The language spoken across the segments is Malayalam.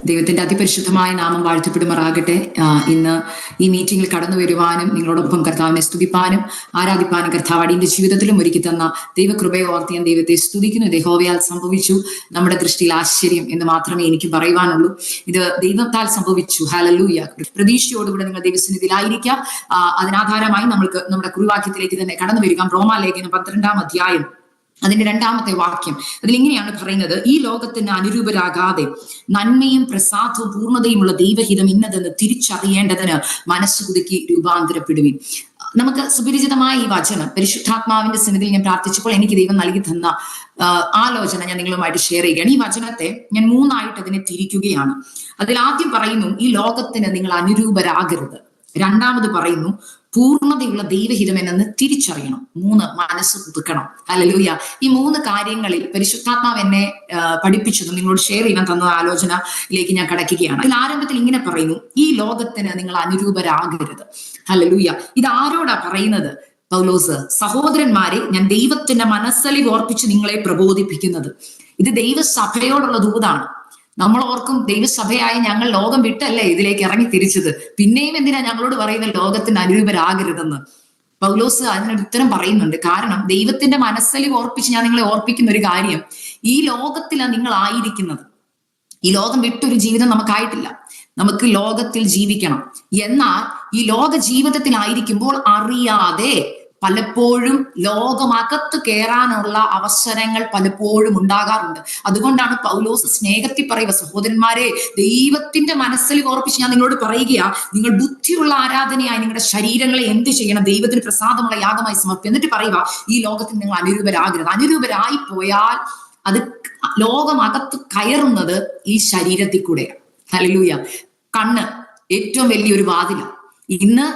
ദൈവത്തിന്റെ അതിപരിശുദ്ധമായ നാമം വാഴ്ത്തപ്പെടുമാറാകട്ടെ. ഇന്ന് ഈ മീറ്റിംഗിൽ കടന്നു വരുവാനും നിങ്ങളോടൊപ്പം കർത്താവിനെ സ്തുതിപ്പാനും ആരാധിപ്പാനും കർത്താവ് അടിയന്റെ ജീവിതത്തിലും ഒരുക്കി തന്ന ദൈവകൃപയെ ഓർത്ത് ഞാൻ ദൈവത്തെ സ്തുതിക്കുന്നു. യഹോവയാൽ സംഭവിച്ചു, നമ്മുടെ ദൃഷ്ടിയിൽ ആശ്ചര്യം എന്ന് മാത്രമേ എനിക്ക് പറയുവാനുള്ളൂ. ഇത് ദൈവത്താൽ സംഭവിച്ചു. ഹല്ലേലൂയ. പ്രതീക്ഷയോടുകൂടെ നിങ്ങൾ ദൈവസന്നിധിയിലായിരിക്കാം. അതിനാധാരമായി നമ്മൾക്ക് നമ്മുടെ കുറിവാക്യത്തിലേക്ക് തന്നെ കടന്നു വരിക. റോമാലേഖനം 12-ാം അധ്യായം അതിന്റെ 2-ാമത്തെ വാക്യം അതിലിങ്ങനെയാണ് പറയുന്നത്: ഈ ലോകത്തിന് അനുരൂപരാകാതെ നന്മയും പ്രസാദവും പൂർണ്ണതയുമുള്ള ദൈവഹിതം ഇന്നതെന്ന് തിരിച്ചറിയേണ്ടതിന് മനസ്സ് പുതുക്കി രൂപാന്തരപ്പെടുവിൻ. നമുക്ക് സുപരിചിതമായ ഈ വചനം പരിശുദ്ധാത്മാവിന്റെ സന്നിധിയിൽ ഞാൻ പ്രാർത്ഥിച്ചപ്പോൾ എനിക്ക് ദൈവം നൽകി തന്ന ആലോചന ഞാൻ നിങ്ങളുമായിട്ട് ഷെയർ ചെയ്യുകയാണ്. ഈ വചനത്തെ ഞാൻ 3 അതിനെ തിരിക്കുകയാണ്. അതിൽ ആദ്യം പറയുന്നു, ഈ ലോകത്തിന് നിങ്ങൾ അനുരൂപരാകരുത്. രണ്ടാമത് പറയുന്നു, പൂർണ്ണതയുള്ള ദൈവഹിതം എന്നെന്ന് തിരിച്ചറിയണം. 3, മനസ്സ് പുതുക്കണം. ഹല്ലേലൂയ. ഈ 3 കാര്യങ്ങളിൽ പരിശുദ്ധാത്മാവ് എന്നെ പഠിപ്പിച്ചതും നിങ്ങളോട് ഷെയർ ചെയ്യാൻ തന്ന ആലോചനയിലേക്ക് ഞാൻ കടക്കുകയാണ്. അതിൽ ആരംഭത്തിൽ ഇങ്ങനെ പറയുന്നു, ഈ ലോകത്തിന് നിങ്ങൾ അനുരൂപരാകരുത്. ഹല്ലേലൂയ. ഇത് ആരോടാ പറയുന്നത്? പൗലോസ്: സഹോദരന്മാരെ, ഞാൻ ദൈവത്തിന്റെ മനസ്സലിവ് ഓർപ്പിച്ച് നിങ്ങളെ പ്രബോധിപ്പിക്കുന്നത്. ഇത് ദൈവസഭയോടുള്ള ദൂതാണ്. നമ്മൾ ഓർക്കും, ദൈവസഭയായി ഞങ്ങൾ ലോകം വിട്ടല്ലേ ഇതിലേക്ക് ഇറങ്ങി തിരിച്ചത്, പിന്നെയും എന്തിനാ ഞങ്ങളോട് പറയുന്നത് ലോകത്തിന് അനുരൂപരാകരുതെന്ന്? പൗലോസ് അതിനൊരു ഉത്തരം പറയുന്നുണ്ട്. കാരണം ദൈവത്തിന്റെ മനസ്സലിവ് ഓർപ്പിച്ച് ഞാൻ നിങ്ങളെ ഓർപ്പിക്കുന്ന ഒരു കാര്യം, ഈ ലോകത്തിലാണ് നിങ്ങൾ ആയിരിക്കുന്നത്. ഈ ലോകം വിട്ടൊരു ജീവിതം നമുക്കായിട്ടില്ല. നമുക്ക് ലോകത്തിൽ ജീവിക്കണം. എന്നാൽ ഈ ലോക ജീവിതത്തിലായിരിക്കുമ്പോൾ അറിയാതെ പലപ്പോഴും ലോകമകത്ത് കയറാനുള്ള അവസരങ്ങൾ പലപ്പോഴും ഉണ്ടാകാറുണ്ട്. അതുകൊണ്ടാണ് പൗലോസ് സ്നേഹത്തിൽ പറയുക, സഹോദരന്മാരെ, ദൈവത്തിന്റെ മനസ്സിൽ ഓർപ്പിച്ച് ഞാൻ നിങ്ങളോട് പറയുകയാ, നിങ്ങൾ ബുദ്ധിയുള്ള ആരാധനയായി നിങ്ങളുടെ ശരീരങ്ങളെ എന്ത് ചെയ്യണം? ദൈവത്തിന് പ്രസാദമുള്ള യാഗമായി സമർപ്പിക്കുക. എന്നിട്ട് പറയുക, ഈ ലോകത്തിൽ നിങ്ങൾ അനുരൂപരാകരുത്. അനുരൂപരായി പോയാൽ അത് ലോകമകത്ത് കയറുന്നത് ഈ ശരീരത്തിൽ കൂടെയാണ്. ഹല്ലേലൂയ. കണ്ണ് ഏറ്റവും വലിയൊരു വാതിലാണ്. ഇന്ന്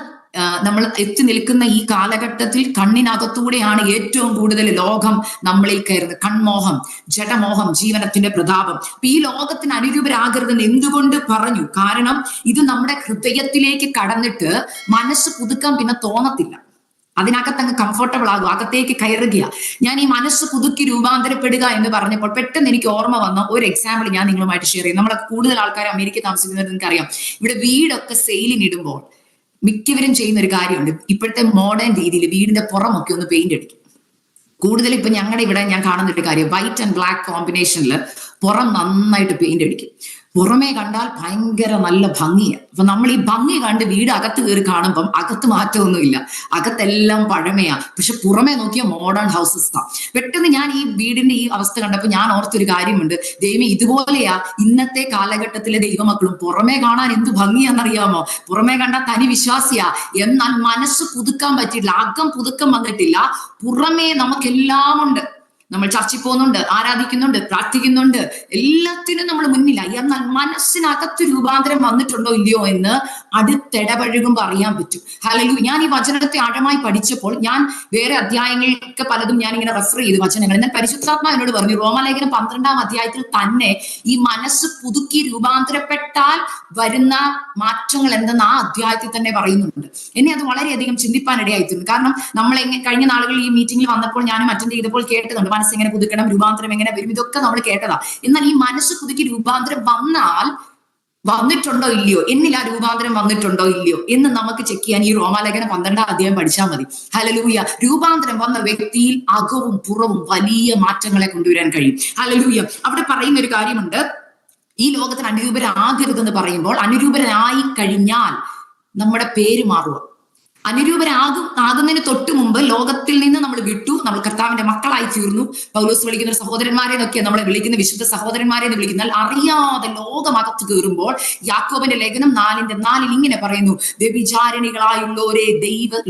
നമ്മൾ എത്തി നിൽക്കുന്ന ഈ കാലഘട്ടത്തിൽ കണ്ണിനകത്തൂടെയാണ് ഏറ്റവും കൂടുതൽ ലോകം നമ്മളിൽ കയറുന്നത്. കൺമോഹം, ജഡമോഹം, ജീവനത്തിന്റെ പ്രതാപം. ഈ ലോകത്തിന് അനുരൂപരാകരുതെന്ന് എന്തുകൊണ്ട് പറഞ്ഞു? കാരണം ഇത് നമ്മുടെ ഹൃദയത്തിലേക്ക് കടന്നിട്ട് മനസ്സ് പുതുക്കാൻ പിന്നെ തോന്നത്തില്ല. അതിനകത്ത് അങ്ങ് കംഫർട്ടബിൾ ആകും, അകത്തേക്ക് കയറുക. ഞാൻ ഈ മനസ്സ് പുതുക്കി രൂപാന്തരപ്പെടുക എന്ന് പറഞ്ഞപ്പോൾ പെട്ടെന്ന് എനിക്ക് ഓർമ്മ വന്ന ഒരു എക്സാമ്പിൾ ഞാൻ നിങ്ങളുമായിട്ട് ഷെയർ ചെയ്യും. നമ്മളെ കൂടുതൽ ആൾക്കാർ അമേരിക്കയിൽ താമസിക്കുന്നത് നിങ്ങൾക്കറിയാം. ഇവിടെ വീടൊക്കെ സെയിലിനിടുമ്പോൾ മിക്കവരും ചെയ്യുന്ന ഒരു കാര്യമുണ്ട്. ഇപ്പോഴത്തെ മോഡേൺ രീതിയിൽ വീടിന്റെ പുറമൊക്കെ ഒന്ന് പെയിന്റ് അടിക്കും. കൂടുതൽ ഇപ്പൊ ഞങ്ങളുടെ ഇവിടെ ഞാൻ കാണുന്ന ഒരു കാര്യം, വൈറ്റ് ആൻഡ് ബ്ലാക്ക് കോമ്പിനേഷനിൽ പുറം നന്നായിട്ട് പെയിന്റ് അടിക്കും. പുറമേ കണ്ടാൽ ഭയങ്കര നല്ല ഭംഗിയാണ്. അപ്പൊ നമ്മൾ ഈ ഭംഗി കണ്ട് വീട് അകത്ത് കയറി കാണുമ്പം അകത്ത് മാറ്റമൊന്നുമില്ല, അകത്തെല്ലാം പഴമയാ. പക്ഷെ പുറമേ നോക്കിയ മോഡേൺ ഹൗസസ് ആണ്. പെട്ടെന്ന് ഞാൻ ഈ വീടിന്റെ ഈ അവസ്ഥ കണ്ടപ്പോൾ ഞാൻ ഓർത്തൊരു കാര്യമുണ്ട്, ദൈവമേ, ഇതുപോലെയാ ഇന്നത്തെ കാലഘട്ടത്തിലെ ദൈവമക്കളും. പുറമേ കാണാൻ എന്ത് ഭംഗിയാണെന്നറിയാമോ? പുറമേ കണ്ടാൽ തനി വിശ്വാസിയാ, എന്നാൽ മനസ്സ് പുതുക്കാൻ പറ്റിയിട്ടില്ല, അകം പുതുക്കം വന്നിട്ടില്ല. പുറമേ നമുക്കെല്ലാം ഉണ്ട്. നമ്മൾ ചർച്ചിൽ പോകുന്നുണ്ട്, ആരാധിക്കുന്നുണ്ട്, പ്രാർത്ഥിക്കുന്നുണ്ട്, എല്ലാത്തിനും നമ്മൾ മുന്നിലായി. എന്നാൽ മനസ്സിനകത്ത് രൂപാന്തരം വന്നിട്ടുണ്ടോ ഇല്ലയോ എന്ന് അടുത്തിടപഴകുമ്പോൾ അറിയാൻ പറ്റും. ഹല്ലേലൂയ. ഞാൻ ഈ വചനത്തെ ആഴമായി പഠിച്ചപ്പോൾ ഞാൻ വേറെ അധ്യായങ്ങളിലൊക്കെ പലതും ഞാൻ ഇങ്ങനെ റെഫർ ചെയ്തു വചനങ്ങൾ. എന്നാൽ പരിശുദ്ധാത്മാവ് എന്നോട് പറഞ്ഞു, റോമാലേഖനം 12-ാം അധ്യായത്തിൽ തന്നെ ഈ മനസ്സ് പുതുക്കി രൂപാന്തരപ്പെട്ടാൽ വരുന്ന മാറ്റങ്ങൾ എന്തെന്ന് ആ അധ്യായത്തിൽ തന്നെ പറയുന്നുണ്ട്. എന്നെ അത് വളരെയധികം ചിന്തിപ്പാനിടയായിട്ടുണ്ട്. കാരണം നമ്മൾ കഴിഞ്ഞ നാളുകളിൽ ഈ മീറ്റിംഗിൽ വന്നപ്പോൾ ഞാനും അറ്റൻഡ് ചെയ്തപ്പോൾ കേട്ടതുണ്ട്, മനസ്സ് എങ്ങനെ പുതുക്കണം, രൂപാന്തരം എങ്ങനെ വരും, ഇതൊക്കെ നമ്മൾ കേട്ടതാ. എന്നാൽ ഈ മനസ്സ് പുതുക്കി രൂപാന്തരം വന്നിട്ടുണ്ടോ ഇല്ലയോ, എന്നിൽ ആ രൂപാന്തരം വന്നിട്ടുണ്ടോ ഇല്ലയോ എന്ന് നമുക്ക് ചെക്ക് ചെയ്യാൻ ഈ റോമാലേഖനം 12-ാം അധ്യായം പഠിച്ചാൽ മതി. ഹല്ലേലൂയ. രൂപാന്തരം വന്ന വ്യക്തിയിൽ അകവും പുറവും വലിയ മാറ്റങ്ങളെ കൊണ്ടുവരാൻ കഴിയും. ഹല്ലേലൂയ. അവിടെ പറയുന്ന ഒരു കാര്യമുണ്ട്, ഈ ലോകത്തിന് അനുരൂപരാകരുതെന്ന് പറയുമ്പോൾ അനുരൂപരായി കഴിഞ്ഞാൽ നമ്മുടെ പേര് മാറുക. ആകുന്നതിന് തൊട്ട് മുമ്പ് ലോകത്തിൽ നിന്ന് നമ്മൾ വിട്ടു, നമ്മൾ കർത്താവിന്റെ മക്കളായി തീർന്നു. പൗലോസ് വിളിക്കുന്ന സഹോദരന്മാരെ എന്നൊക്കെ നമ്മളെ വിളിക്കുന്ന, വിശുദ്ധ സഹോദരന്മാരെ എന്ന് വിളിക്കുന്ന. അറിയാതെ ലോകമകത്ത് കയറുമ്പോൾ യാക്കോബിന്റെ ലേഖനം 4:4 ഇങ്ങനെ പറയുന്നു, വ്യഭിചാരിണികളായുള്ളവരെ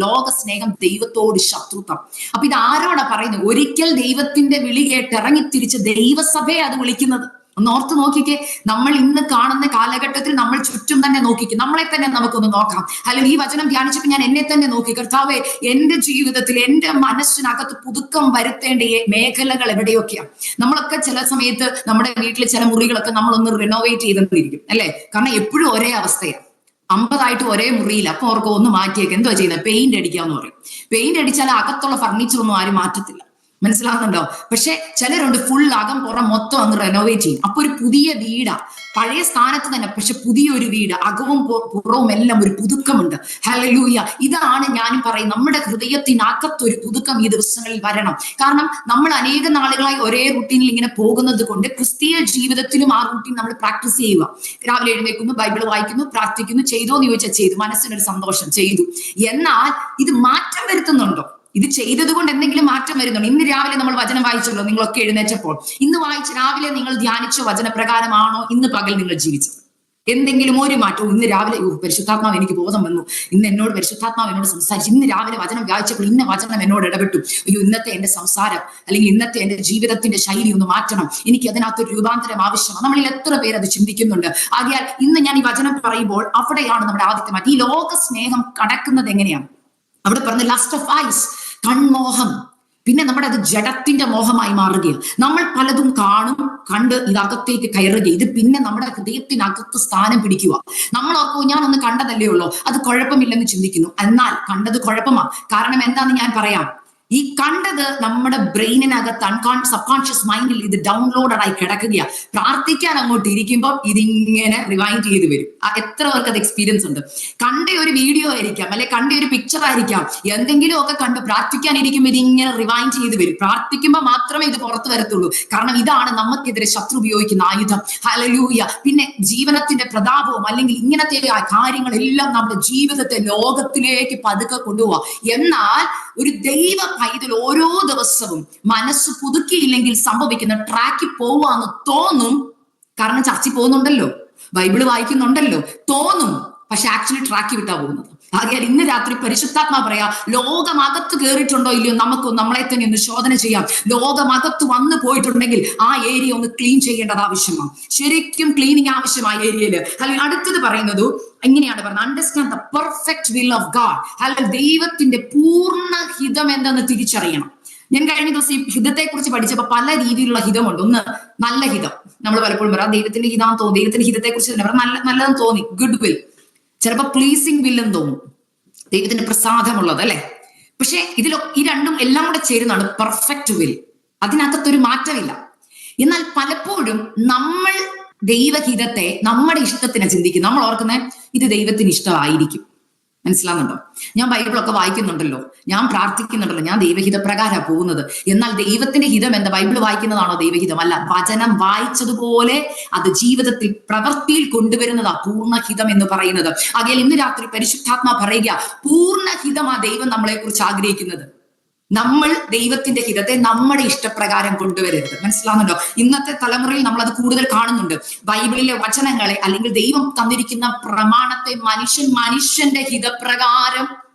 ലോക സ്നേഹം ദൈവത്തോട് ശത്രുത്വം. അപ്പൊ ഇത് ആരോടാ പറയുന്നത്? ഒരിക്കൽ ദൈവത്തിന്റെ വിളി കേട്ട് ഇറങ്ങിത്തിരിച്ച ദൈവസഭയെ അത് വിളിക്കുന്നത്. ഒന്ന് ഓർത്ത് നോക്കിക്കേ. നമ്മൾ ഇന്ന് കാണുന്ന കാലഘട്ടത്തിൽ നമ്മൾ ചുറ്റും തന്നെ നോക്കിക്കും, നമ്മളെ തന്നെ നമുക്കൊന്ന് നോക്കാം. അല്ലെങ്കിൽ ഈ വചനം ധ്യാനിച്ചപ്പോൾ ഞാൻ എന്നെ തന്നെ നോക്കി, കർത്താവേ, എന്റെ ജീവിതത്തിൽ എന്റെ മനസ്സിനകത്ത് പുതുക്കം വരുത്തേണ്ട മേഖലകൾ എവിടെയൊക്കെയാണ്? നമ്മളൊക്കെ ചില സമയത്ത് നമ്മുടെ വീട്ടിലെ ചില മുറികളൊക്കെ നമ്മളൊന്ന് റിനോവേറ്റ് ചെയ്തെന്നിരിക്കും, അല്ലെ? കാരണം എപ്പോഴും ഒരേ അവസ്ഥയാണ്. 50 ഒരേ മുറിയിൽ. അപ്പൊ അവർക്ക് ഒന്ന് മാറ്റിയേക്ക്. എന്തോ ചെയ്യുന്നത്? പെയിന്റ് അടിക്കാന്ന് പറയും. പെയിന്റ് അടിച്ചാൽ അകത്തുള്ള ഫർണിച്ചർ ഒന്നും ആരും മാറ്റത്തില്ല. മനസ്സിലാവുന്നുണ്ടോ? പക്ഷെ ചിലരുണ്ട് ഫുൾ അകം പുറം മൊത്തം അങ്ങ് റെനോവേറ്റ് ചെയ്യും. അപ്പൊ ഒരു പുതിയ വീടാ, പഴയ സ്ഥാനത്ത് തന്നെ, പക്ഷെ പുതിയൊരു വീട്, അകവും പുറവും എല്ലാം ഒരു പുതുക്കമുണ്ട്. ഹല്ലേലൂയ. ഇതാണ് ഞാൻ പറയും, നമ്മുടെ ഹൃദയത്തിനകത്തൊരു പുതുക്കം ഈ ദിവസങ്ങളിൽ വരണം. കാരണം നമ്മൾ അനേക നാളുകളായി ഒരേ റൂട്ടീനിൽ ഇങ്ങനെ പോകുന്നത് കൊണ്ട് ക്രിസ്തീയ ജീവിതത്തിലും ആ റൂട്ടീൻ നമ്മൾ പ്രാക്ടീസ് ചെയ്യുക. രാവിലെ എഴുന്നേൽക്കുന്നു, ബൈബിൾ വായിക്കുന്നു, പ്രാർത്ഥിക്കുന്നു. ചെയ്തോ എന്ന് ചോദിച്ചാൽ ചെയ്തു, മനസ്സിനൊരു സന്തോഷം, ചെയ്തു. എന്നാൽ ഇത് മാറ്റം വരുത്തുന്നുണ്ടോ? ഇത് ചെയ്തത് കൊണ്ട് എന്തെങ്കിലും മാറ്റം വരുന്നുണ്ട്? ഇന്ന് രാവിലെ നമ്മൾ വചനം വായിച്ചല്ലോ, നിങ്ങളൊക്കെ എഴുന്നേറ്റപ്പോൾ. ഇന്ന് വായിച്ച് രാവിലെ നിങ്ങൾ ധ്യാനിച്ച വചനപ്രകാരമാണോ ഇന്ന് പകൽ നിങ്ങൾ ജീവിച്ചത്? എന്തെങ്കിലും ഒരു മാറ്റവും? ഇന്ന് രാവിലെ പരിശുദ്ധാത്മാവ് എനിക്ക് ബോധം വന്നു, ഇന്ന് എന്നോട് പരിശുദ്ധാത്മാവ് എന്നോട് സംസാരിച്ചു, ഇന്ന് രാവിലെ വചനം വായിച്ചപ്പോൾ ഇന്ന വചനം എന്നോട് ഇടപെട്ടു, അയ്യോ ഇന്നത്തെ എന്റെ സംസാരം അല്ലെങ്കിൽ ഇന്നത്തെ എന്റെ ജീവിതത്തിന്റെ ശൈലി ഒന്ന് മാറ്റണം, എനിക്ക് അതിനകത്തൊരു രൂപാന്തരം ആവശ്യമാണ്. നമ്മളിൽ എത്ര പേര് അത് ചിന്തിക്കുന്നുണ്ട്? ആകയാൽ ഇന്ന് ഞാൻ ഈ വചനം പറയുമ്പോൾ അവിടെയാണ് നമ്മുടെ ആദ്യത്തെ മാറ്റം. ഈ ലോക സ്നേഹം കടക്കുന്നത് എങ്ങനെയാണ്? അവിടെ പറഞ്ഞ ലസ്റ്റ് ഓഫ് ഐസ്, കൺമോഹം. പിന്നെ നമ്മുടെ അത് ജഡത്തിന്റെ മോഹമായി മാറുകയാണ്. നമ്മൾ പലതും കണ്ട് ഇതകത്തേക്ക് കയറുക, ഇത് പിന്നെ നമ്മുടെ ഹൃദയത്തിനകത്ത് സ്ഥാനം പിടിക്കുക. നമ്മൾ ഓർക്കും ഞാനൊന്ന് കണ്ടതല്ലേ ഉള്ളൂ, അത് കുഴപ്പമില്ലെന്ന് ചിന്തിക്കുന്നു. എന്നാൽ കണ്ടത് കുഴപ്പമാണ്. കാരണം എന്താന്ന് ഞാൻ പറയാം. ഈ കണ്ടത് നമ്മുടെ ബ്രെയിനിനകത്ത് സബ് കോൺഷ്യസ് മൈൻഡിൽ ഇത് ഡൗൺലോഡഡ് ആയി കിടക്കുകയാണ്. പ്രാർത്ഥിക്കാൻ അങ്ങോട്ട് ഇരിക്കുമ്പോൾ ഇതിങ്ങനെ റിവൈൻഡ് ചെയ്ത് വരും. എത്ര പേർക്ക് അത് എക്സ്പീരിയൻസ് ഉണ്ട്? കണ്ട ഒരു വീഡിയോ ആയിരിക്കാം, അല്ലെ കണ്ട ഒരു പിക്ചർ ആയിരിക്കാം, എന്തെങ്കിലും ഒക്കെ കണ്ട് പ്രാർത്ഥിക്കാൻ ഇരിക്കുമ്പോൾ ഇതിങ്ങനെ റിവൈൻഡ് ചെയ്ത് വരും. പ്രാർത്ഥിക്കുമ്പോൾ മാത്രമേ ഇത് പുറത്തു വരത്തുള്ളൂ. കാരണം ഇതാണ് നമുക്കെതിരെ ശത്രു ഉപയോഗിക്കുന്ന ആയുധം. ഹല്ലേലൂയ. പിന്നെ ജീവനത്തിന്റെ പ്രതാപവും അല്ലെങ്കിൽ ഇങ്ങനത്തെ കാര്യങ്ങളെല്ലാം നമ്മുടെ ജീവിതത്തെ ലോകത്തിലേക്ക് പതുക്കെ കൊണ്ടുപോവാ. എന്നാൽ ഒരു ദൈവ പൈതൽ ഓരോ ദിവസവും മനസ്സ് പുതുക്കിയില്ലെങ്കിൽ സംഭവിക്കുന്ന ട്രാക്കിൽ പോവാന്ന് തോന്നും. കാരണം ചർച്ചിൽ പോകുന്നുണ്ടല്ലോ, ബൈബിള് വായിക്കുന്നുണ്ടല്ലോ, തോന്നും. പക്ഷെ ആക്ച്വലി ട്രാക്കി വിട്ടാ പോകുന്നത്. ആകയാൽ ഇന്ന് രാത്രി പരിശുദ്ധാത്മാ പറയാ, ലോകമകത്ത് കയറിയിട്ടുണ്ടോ ഇല്ലയോ, നമ്മളെ തന്നെ ഒന്ന് ശോധന ചെയ്യാം. ലോകമകത്ത് വന്നു പോയിട്ടുണ്ടെങ്കിൽ ആ ഏരിയ ഒന്ന് ക്ലീൻ ചെയ്യേണ്ടത് ആവശ്യമാണ്. ശരിക്കും ക്ലീനിങ് ആവശ്യമായ ഏരിയയിൽ. അല്ലെങ്കിൽ അടുത്തത് പറയുന്നത് ഇങ്ങനെയാണ് പറഞ്ഞത്, understand the perfect will of God. അല്ലെങ്കിൽ ദൈവത്തിന്റെ പൂർണ്ണ ഹിതം എന്തെന്ന് തിരിച്ചറിയണം. ഞാൻ കഴിഞ്ഞ ദിവസം ഈ ഹിതത്തെ കുറിച്ച് പഠിച്ചപ്പോൾ പല രീതിയിലുള്ള ഹിതമുണ്ട്. ഒന്ന് നല്ല ഹിതം, നമ്മൾ പലപ്പോഴും പറയാം ദൈവത്തിന്റെ ഹിതം തോന്നി, ദൈവത്തിന്റെ ഹിതത്തെ കുറിച്ച് തന്നെ പറയാം, നല്ലതെന്ന് തോന്നി, ഗുഡ് വിൽ. ചിലപ്പോൾ പ്ലീസിങ് വില്ലെന്ന് തോന്നും, ദൈവത്തിന്റെ പ്രസാദമുള്ളത്, അല്ലെ? പക്ഷെ ഈ രണ്ടും എല്ലാം കൂടെ ചേരുന്നതാണ് പെർഫെക്റ്റ് വിൽ. അതിനകത്തൊരു മാറ്റമില്ല. എന്നാൽ പലപ്പോഴും നമ്മൾ ദൈവഹിതത്തെ നമ്മുടെ ഇഷ്ടത്തിന് ചിന്തിക്കും. നമ്മൾ ഓർക്കുന്നത് ഇത് ദൈവത്തിന് ഇഷ്ടമായിരിക്കും. മനസ്സിലാവുന്നുണ്ടോ? ഞാൻ ബൈബിളൊക്കെ വായിക്കുന്നുണ്ടല്ലോ, ഞാൻ പ്രാർത്ഥിക്കുന്നുണ്ടല്ലോ, ഞാൻ ദൈവഹിത പ്രകാരമാണ് പോകുന്നത്. എന്നാൽ ദൈവത്തിന്റെ ഹിതം എന്താ? ബൈബിൾ വായിക്കുന്നതാണോ ദൈവഹിതം? അല്ല. വചനം വായിച്ചതുപോലെ അത് ജീവിതത്തിൽ പ്രവൃത്തിയിൽ കൊണ്ടുവരുന്നതാ പൂർണ്ണഹിതം എന്ന് പറയുന്നത്. ആകയാൽ ഇന്ന് രാത്രി പരിശുദ്ധാത്മാ പറയുക, പൂർണ്ണഹിതമാ ദൈവം നമ്മളെ കുറിച്ച് ആഗ്രഹിക്കുന്നത്. നമ്മൾ ദൈവത്തിന്റെ ഹിതത്തെ നമ്മുടെ ഇഷ്ടപ്രകാരം കൊണ്ടുവരരുത്. മനസ്സിലാവുന്നുണ്ടോ? ഇന്നത്തെ തലമുറയിൽ നമ്മൾ അത് കൂടുതൽ കാണുന്നുണ്ട്. ബൈബിളിലെ വചനങ്ങളെ അല്ലെങ്കിൽ ദൈവം തന്നിരിക്കുന്ന പ്രമാണത്തെ മനുഷ്യന്റെ ഹിതപ്രകാരം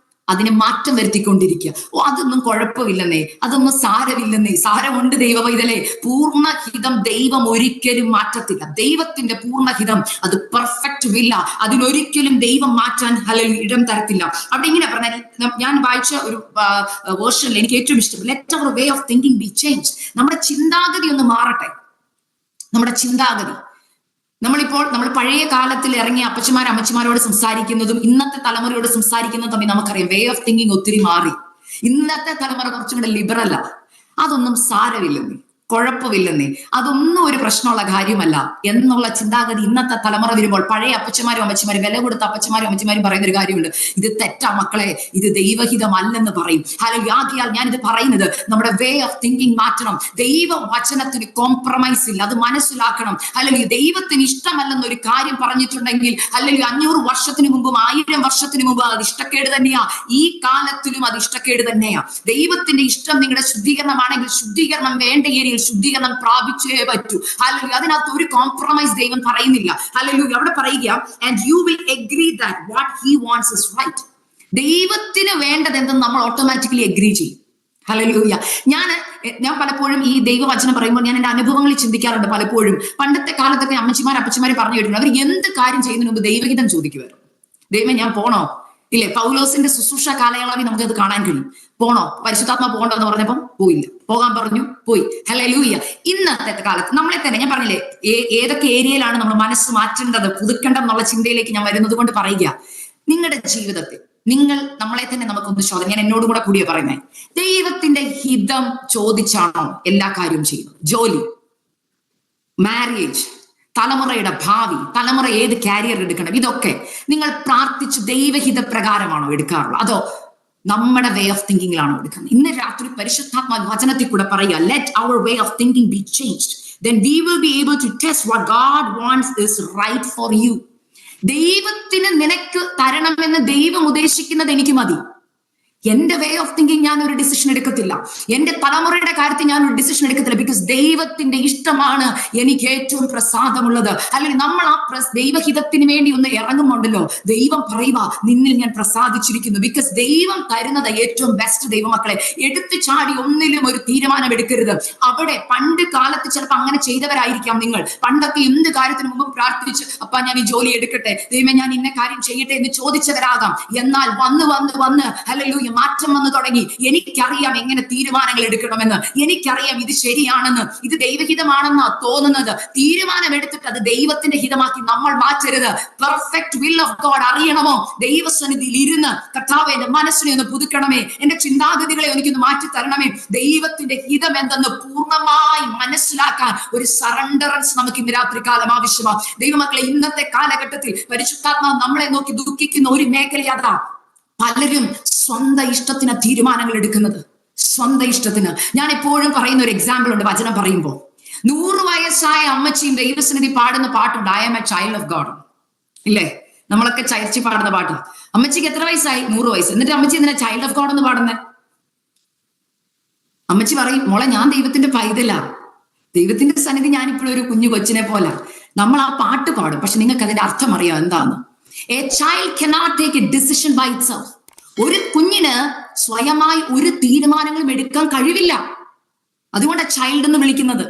അതിനെ മാറ്റം വരുത്തിക്കൊണ്ടിരിക്കുക. അതൊന്നും കുഴപ്പമില്ലെന്നേ, അതൊന്നും സാരമില്ലെന്നേ. സാരമുണ്ട് ദൈവവൈതലേ. പൂർണ്ണഹിതം ദൈവം ഒരിക്കലും മാറ്റത്തില്ല. ദൈവത്തിന്റെ പൂർണ്ണഹിതം അത് പെർഫെക്റ്റ് വില്ല. അതിനൊരിക്കലും ദൈവം മാറ്റാൻ ഇടം തരത്തില്ല. അവിടെ ഇങ്ങനെ പറഞ്ഞാൽ, ഞാൻ വായിച്ച ഒരു വേർഷനിൽ എനിക്ക് ഏറ്റവും ഇഷ്ടപ്പെട്ടു, let our way of thinking be change. നമ്മുടെ ചിന്താഗതി ഒന്ന് മാറട്ടെ. നമ്മുടെ ചിന്താഗതി, നമ്മൾ പഴയ കാലത്തിൽ ഇറങ്ങിയ അമ്മച്ചിമാരോട് സംസാരിക്കുന്നതും ഇന്നത്തെ തലമുറയോട് സംസാരിക്കുന്നതും തമ്മിൽ നമുക്കറിയാം, വേ ഓഫ് തിങ്കിങ് ഒത്തിരി മാറി. ഇന്നത്തെ തലമുറ കുറച്ചും കൂടെ ലിബറലാ. അതൊന്നും സാരമില്ലെന്നേ, കുഴപ്പമില്ലെന്നേ, അതൊന്നും ഒരു പ്രശ്നമുള്ള കാര്യമല്ല എന്നുള്ള ചിന്താഗതി ഇന്നത്തെ തലമുറ വരുമ്പോൾ പഴയ അമ്മച്ചിമാരും വില കൊടുത്ത അമ്മച്ചിമാരും പറയുന്ന ഒരു കാര്യമുണ്ട്, ഇത് തെറ്റാ മക്കളെ, ഇത് ദൈവഹിതമല്ലെന്ന് പറയും. ആകയാൽ ഞാനിത് പറയുന്നത് നമ്മുടെ വേ ഓഫ് തിങ്കിങ് മാറ്റണം. ദൈവ വചനത്തിന് കോംപ്രമൈസ് ഇല്ല, അത് മനസ്സിലാക്കണം. അല്ലെങ്കിൽ ദൈവത്തിന് ഇഷ്ടമല്ലെന്നൊരു കാര്യം പറഞ്ഞിട്ടുണ്ടെങ്കിൽ, അല്ലെങ്കിൽ 500 വർഷത്തിന് മുമ്പും 1000 വർഷത്തിന് മുമ്പും അത് ഇഷ്ടക്കേട് തന്നെയാ. ഈ കാലത്തിലും അത് ഇഷ്ടക്കേട് തന്നെയാ. ദൈവത്തിന്റെ ഇഷ്ടം നിങ്ങളുടെ ശുദ്ധീകരണമാണെങ്കിൽ ശുദ്ധീകരണം വേണ്ട ഏരിയ ശുദ്ധീകരണം പ്രാപിച്ചേ പറ്റൂ. അല്ലെങ്കിൽ അതിനകത്ത് ഒരു കോംപ്രമൈസ് ദൈവം പറയുന്നില്ല. അല്ലെങ്കിൽ അവിടെ പറയുക, and you will agree that what he wants is right. ദൈവത്തിന് വേണ്ടത് എന്തെന്ന് നമ്മൾ ഓട്ടോമാറ്റിക്കലി അഗ്രി ചെയ്യും. ഹല്ലേലൂയ. ഞാൻ പലപ്പോഴും ഈ ദൈവവചനം പറയുമ്പോൾ ഞാൻ എന്റെ അനുഭവങ്ങളിൽ ചിന്തിക്കാറുണ്ട്. പലപ്പോഴും പണ്ടത്തെ കാലത്തൊക്കെ അപ്പച്ചമാര് പറഞ്ഞു കേട്ടിട്ടുണ്ട്, അവർ എന്ത് കാര്യം ചെയ്യുന്നതിന് മുമ്പ് ദൈവഹിതം ചോദിക്കുമായിരുന്നു. ദൈവം ഞാൻ പോണോ? ഇല്ലേ? പൗലോസിന്റെ ശുശ്രൂഷ കാലയളവിൽ നമുക്കത് കാണാൻ കഴിയും. പോണോ? പരിശുദ്ധാത്മാ പോകണ്ടോ എന്ന് പറഞ്ഞപ്പോൾ പോയില്ല, പോകാൻ പറഞ്ഞു, പോയി. ഹല്ലേലൂയ. ഇന്നത്തെ കാലത്ത് നമ്മളെ തന്നെ ഞാൻ പറഞ്ഞില്ലേ, ഏതൊക്കെ ഏരിയയിലാണ് നമ്മൾ മനസ്സ് മാറ്റേണ്ടത്, പുതുക്കേണ്ടത് എന്നുള്ള ചിന്തയിലേക്ക് ഞാൻ വരുന്നത് കൊണ്ട് പറയുക, നിങ്ങളുടെ ജീവിതത്തിൽ നമ്മളെ തന്നെ നമുക്കൊന്ന് ചോദ്യം, ഞാൻ എന്നോട് കൂടിയാ പറയുന്നത്, ദൈവത്തിന്റെ ഹിതം ചോദിച്ചാണോ എല്ലാ കാര്യവും ചെയ്യുന്നത്? ജോലി, മാരേജ്, തലമുറയുടെ ഭാവി, തലമുറ ഏത് കാരിയർ എടുക്കണം, ഇതൊക്കെ നിങ്ങൾ പ്രാർത്ഥിച്ച് ദൈവഹിത പ്രകാരമാണോ എടുക്കാറുള്ളത്, അതോ നമ്മുടെ വേ ഓഫ് തിങ്കിങ്ങിലാണോ എടുക്കുന്നത്? ഇന്ന് രാത്രി പരിശുദ്ധാത്മാ വചനത്തിൽ കൂടെ പറയുക, let our way of thinking be changed, then we will be able to test what God wants is right for you. ദൈവത്തിന് നിനക്ക് തരണമെന്ന് ദൈവം ഉദ്ദേശിക്കുന്നത് എനിക്ക് മതി. എന്റെ വേ ഓഫ് തിങ്കിങ് ഞാൻ ഒരു ഡിസിഷൻ എടുക്കത്തില്ല, എന്റെ തലമുറയുടെ കാര്യത്തിൽ ഞാൻ ഒരു ഡിസിഷൻ എടുക്കത്തില്ല. ബിക്കോസ് ദൈവത്തിന്റെ ഇഷ്ടമാണ് എനിക്ക് ഏറ്റവും പ്രസാദമുള്ളത്. അല്ലെങ്കിൽ നമ്മൾ ആ ദൈവഹിതത്തിന് വേണ്ടി ഒന്ന് ഇറങ്ങുന്നുണ്ടല്ലോ, ദൈവം പറയുക, നിന്നിൽ ഞാൻ പ്രസാദിച്ചിരിക്കുന്നു. ബിക്കോസ് ദൈവം തരുന്നത് ഏറ്റവും ബെസ്റ്റ്. ദൈവമക്കളെ, എടുത്തു ചാടി ഒന്നിലും ഒരു തീരുമാനം എടുക്കരുത്. അവിടെ പണ്ട് കാലത്ത് ചിലപ്പോൾ അങ്ങനെ ചെയ്തവരായിരിക്കാം നിങ്ങൾ. പണ്ടൊക്കെ എന്ത് കാര്യത്തിന് മുമ്പ് പ്രാർത്ഥിച്ച്, അപ്പ ഞാൻ ഈ ജോലി എടുക്കട്ടെ, ദൈവമേ ഞാൻ ഇന്ന കാര്യം ചെയ്യട്ടെ എന്ന് ചോദിച്ചവരാകാം. എന്നാൽ വന്ന് ഹല്ലേലൂയ മാറ്റം വന്നു തുടങ്ങി. എനിക്കറിയാം എങ്ങനെ തീരുമാനങ്ങൾ എടുക്കണമെന്ന്, എനിക്കറിയാം ഇത് ശരിയാണെന്ന്, ഇത് ദൈവഹിതമാണെന്നാ തോന്നുന്നത്. തീരുമാനം എടുത്തിട്ട് അത് ദൈവത്തിന്റെ ഹിതമാക്കി നമ്മൾ മാറ്റരുത്. പെർഫെക്റ്റ് വിൽ ഓഫ് ഗോഡ് അറിയണമോ? ദൈവസന്നിധിയിൽ ഇരുന്ന്, കർത്താവേ എന്റെ മനസ്സിനെ ഒന്ന് പുതുക്കണമേ, എന്റെ ചിന്താഗതികളെ എനിക്കൊന്ന് മാറ്റി തരണമേ, ദൈവത്തിന്റെ ഹിതം എന്തെന്ന് പൂർണ്ണമായി മനസ്സിലാക്കാൻ ഒരു സറണ്ടറൻസ് നമുക്ക് ഇന്ന് രാത്രി കാലം ആവശ്യമാണ്. ദൈവമക്കളെ, ഇന്നത്തെ കാലഘട്ടത്തിൽ പരിശുദ്ധാത്മാവ് നമ്മളെ നോക്കി ദുഃഖിക്കുന്ന ഒരു മേഖലയാതാ, പലരും സ്വന്തം ഇഷ്ടത്തിന് തീരുമാനങ്ങൾ എടുക്കുന്നത്. സ്വന്തം ഇഷ്ടത്തിന്. ഞാൻ എപ്പോഴും പറയുന്ന ഒരു എക്സാമ്പിൾ ഉണ്ട് വചനം പറയുമ്പോൾ. 100 വയസ്സായ അമ്മച്ചിയും ദൈവസന്നിധി പാടുന്ന പാട്ടുണ്ട്, I am a child of God. ഇല്ലേ? നമ്മളൊക്കെ ചർച്ച പാടുന്ന പാട്ട്. അമ്മച്ചിക്ക് എത്ര വയസ്സായി? 100 വയസ്സ്. എന്നിട്ട് അമ്മച്ചി എന്തിനാ ചൈൽഡ് ഓഫ് ഗോഡ് എന്ന് പാടുന്നത്? അമ്മച്ചി പറയും, മോളെ ഞാൻ ദൈവത്തിന്റെ പൈതലാ, ദൈവത്തിന്റെ സന്നിധി ഞാനിപ്പോഴും ഒരു കുഞ്ഞു കൊച്ചിനെ പോലെ. നമ്മൾ ആ പാട്ട് പാടും, പക്ഷെ നിങ്ങൾക്ക് അതിന്റെ അർത്ഥം അറിയാം എന്താന്ന്. A child cannot take a decision by itself. ഒരു കുഞ്ഞിന് സ്വയമായി ഒരു തീരുമാനങ്ങളും എടുക്കാൻ കഴിവില്ല. അതുകൊണ്ട് ചൈൽഡ് എന്ന് വിളിക്കുന്നത്.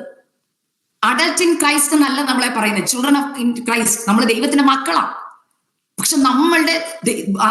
അഡൽട്ട് ഇൻ ക്രൈസ്റ്റ് എന്നല്ല നമ്മളെ പറയുന്നത്, ചിൽഡ്രൻ ഓഫ് ഇൻ ക്രൈസ്റ്റ്. നമ്മൾ ദൈവത്തിന്റെ മക്കളാണ്. പക്ഷെ നമ്മളുടെ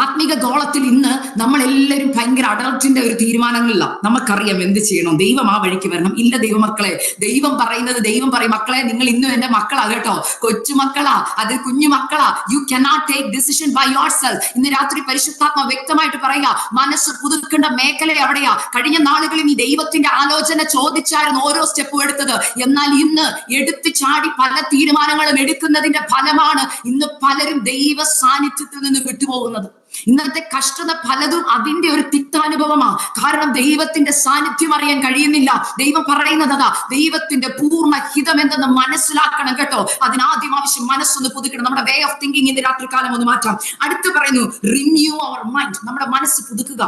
ആത്മീക ഗോളത്തിൽ ഇന്ന് നമ്മളെല്ലാവരും ഭയങ്കര അഡൽട്ടിന്റെ ഒരു തീരുമാനങ്ങളില്ല. നമുക്കറിയാം എന്ത് ചെയ്യണം, ദൈവം ആ വഴിക്ക് വരണം. ഇല്ല ദൈവമക്കളെ, ദൈവം പറയുന്നത്, ദൈവം പറയും, മക്കളെ നിങ്ങൾ ഇന്നും എന്റെ മക്കളാ കേട്ടോ, കൊച്ചു മക്കളാ, അത് കുഞ്ഞു മക്കളാ. You cannot take decision by yourself. ഇന്ന് രാത്രി പരിശുദ്ധാത്മ വ്യക്തമായിട്ട് പറയുക, മനസ്സ് പുതുക്കേണ്ട മേഖല എവിടെയാ? കഴിഞ്ഞ നാളുകളിൽ ഈ ദൈവത്തിന്റെ ആലോചന ചോദിച്ചായിരുന്നു ഓരോ സ്റ്റെപ്പും എടുത്തത്. എന്നാൽ ഇന്ന് എടുത്തു ചാടി പല തീരുമാനങ്ങളും എടുക്കുന്നതിന്റെ ഫലമാണ് ഇന്ന് പലരും ദൈവ സാന്നിധ്യത്തിൽ നിന്ന് വിട്ടുപോകുന്നത്. ഇന്നത്തെ കഷ്ടത പലതും അതിന്റെ ഒരു തിക്താനുഭവമാണ്. കാരണം ദൈവത്തിന്റെ സാന്നിധ്യം അറിയാൻ കഴിയുന്നില്ല. ദൈവം പറയുന്നത് അതാ, ദൈവത്തിന്റെ പൂർണ്ണ ഹിതം എന്തെന്ന് മനസ്സിലാക്കണം കേട്ടോ. അതിനാദ്യം ആവശ്യം മനസ്സൊന്ന് പുതുക്കണം. നമ്മുടെ വേ ഓഫ് തിങ്കിങ് ഇന്ന് രാത്രികാലം ഒന്ന് മാറ്റാം. അടുത്ത് പറയുന്നു, റിന്യൂ അവർ മൈൻഡ്. നമ്മുടെ മനസ്സ് പുതുക്കുക.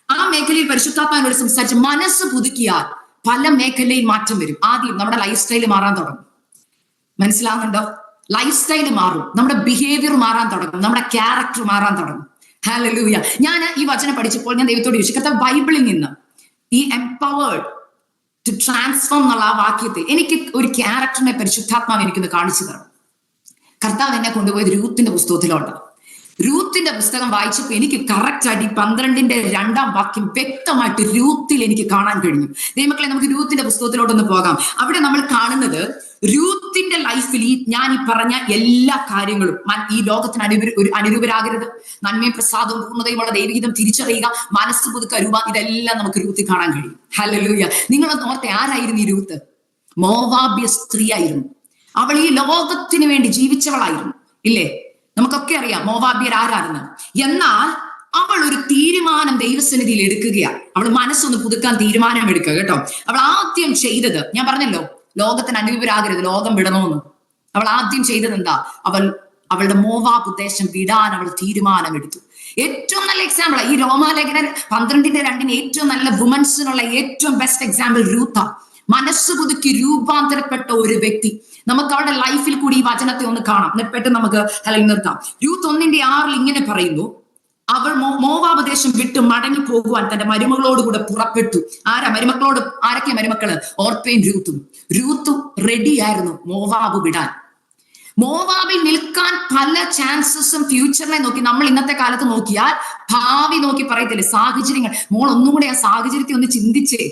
ആ മേഖലയിൽ പരിശുദ്ധാത്മാവിനോട് സംസാരിച്ച് മനസ്സ് പുതുക്കിയാൽ പല മേഖലയിൽ മാറ്റം വരും. ആദ്യം നമ്മുടെ ലൈഫ് സ്റ്റൈൽ മാറാൻ തുടങ്ങും. മനസ്സിലാവുന്നുണ്ടോ? ലൈഫ് സ്റ്റൈൽ മാറും, നമ്മുടെ ബിഹേവിയർ മാറാൻ തുടങ്ങും, നമ്മുടെ ക്യാരക്ടർ മാറാൻ തുടങ്ങും. ഹല്ലേലൂയ. ഞാൻ ഈ വചനം പഠിച്ചപ്പോൾ ഞാൻ ദൈവത്തോട് ചോദിച്ചു, കർത്താവ് ബൈബിളിൽ നിന്ന് ഈ എംപവേർഡ് ടു ട്രാൻസ്ഫോം എന്നുള്ള ആ വാക്യത്തിൽ എനിക്ക് ഒരു ക്യാരക്ടറിനെ പരിശുദ്ധാത്മാവ് എനിക്കൊന്ന് കാണിച്ചു തരണം. കർത്താവ് എന്നെ കൊണ്ടുപോയത് രൂത്തിന്റെ പുസ്തകത്തിലോട്ട്. രൂത്തിന്റെ പുസ്തകം വായിച്ചപ്പോൾ എനിക്ക് കറക്റ്റ് ആയിട്ട് 12-ന്റെ 2-ാം വാക്യം വ്യക്തമായിട്ട് രൂത്തിൽ എനിക്ക് കാണാൻ കഴിഞ്ഞു. ദൈവമക്കളെ, നമുക്ക് രൂത്തിന്റെ പുസ്തകത്തിലോട്ടൊന്ന് പോകാം. അവിടെ നമ്മൾ കാണുന്നത് രൂത്തിന്റെ ലൈഫിൽ ഞാൻ ഈ പറഞ്ഞ എല്ലാ കാര്യങ്ങളും, ഈ ലോകത്തിന് അനുരൂപരാകരുത്, നന്മയും പ്രസാദവും പൂർണ്ണതയുമുള്ള ദൈവഹിതം തിരിച്ചറിയുക, മനസ്സ് പുതുക്കുക, രൂപ, ഇതെല്ലാം നമുക്ക് രൂത്തിൽ കാണാൻ കഴിയും. ഹല്ലേലൂയ. നിങ്ങളൊന്ന് ഓർത്തെ, ആരായിരുന്നു ഈ രൂത്ത്? മോവാബ്യ സ്ത്രീ ആയിരുന്നു. അവൾ ഈ ലോകത്തിന് വേണ്ടി ജീവിച്ചവളായിരുന്നു. ഇല്ലേ? നമുക്കൊക്കെ അറിയാം മോവാബ്യർ ആരാണെന്ന്. എന്നാൽ അവൾ ഒരു തീരുമാനം ദൈവസന്നിധിയിൽ എടുക്കുകയാണ്. അവൾ മനസ്സൊന്ന് പുതുക്കാൻ തീരുമാനം എടുക്കുക കേട്ടോ. അവൾ ആദ്യം ചെയ്തത്, ഞാൻ പറഞ്ഞല്ലോ ലോകത്തിന് അനുരൂപരാകരുത്, ലോകം വിടണമെന്ന്. അവൾ ആദ്യം ചെയ്തത് എന്താ? അവളുടെ മോവാബ് ഉദ്ദേശം വിടാൻ അവൾ തീരുമാനമെടുത്തു. ഏറ്റവും നല്ല എക്സാമ്പിൾ ഈ റോമാലേഖന 12-2 ഏറ്റവും നല്ല വുമൻസിനുള്ള ഏറ്റവും ബെസ്റ്റ് എക്സാമ്പിൾ രൂത്ത. മനസ്സ് പുതുക്കി രൂപാന്തരപ്പെട്ട ഒരു വ്യക്തി. നമുക്ക് അവളുടെ ലൈഫിൽ കൂടി ഈ വചനത്തെ ഒന്ന് കാണാം. എന്നിട്ട് നമുക്ക് അല്ലെങ്കിൽ നിർത്താം. രൂത്ത് 1:6 ഇങ്ങനെ പറയുന്നു, അവൾ മോവാബ് ദേശം വിട്ട് മടങ്ങി പോകുവാൻ തന്റെ മരുമകളോടുകൂടെ പുറപ്പെട്ടു. മരുമക്കളോട് ആരൊക്കെയാ മരുമക്കള്? ഓർപ്പയും രൂത്തും. രൂത്ത് റെഡിയായിരുന്നു മോവാബ് വിടാൻ. മോവാബിൽ നിൽക്കാൻ പല ചാൻസസും ഫ്യൂച്ചറിനെ നോക്കി നമ്മൾ ഇന്നത്തെ കാലത്ത് നോക്കിയാൽ, ഭാവി നോക്കി പറയത്തില്ലേ, സാഹചര്യങ്ങൾ. മോൾ ഒന്നും കൂടെ ആ സാഹചര്യത്തെ ഒന്ന് ചിന്തിച്ചേ,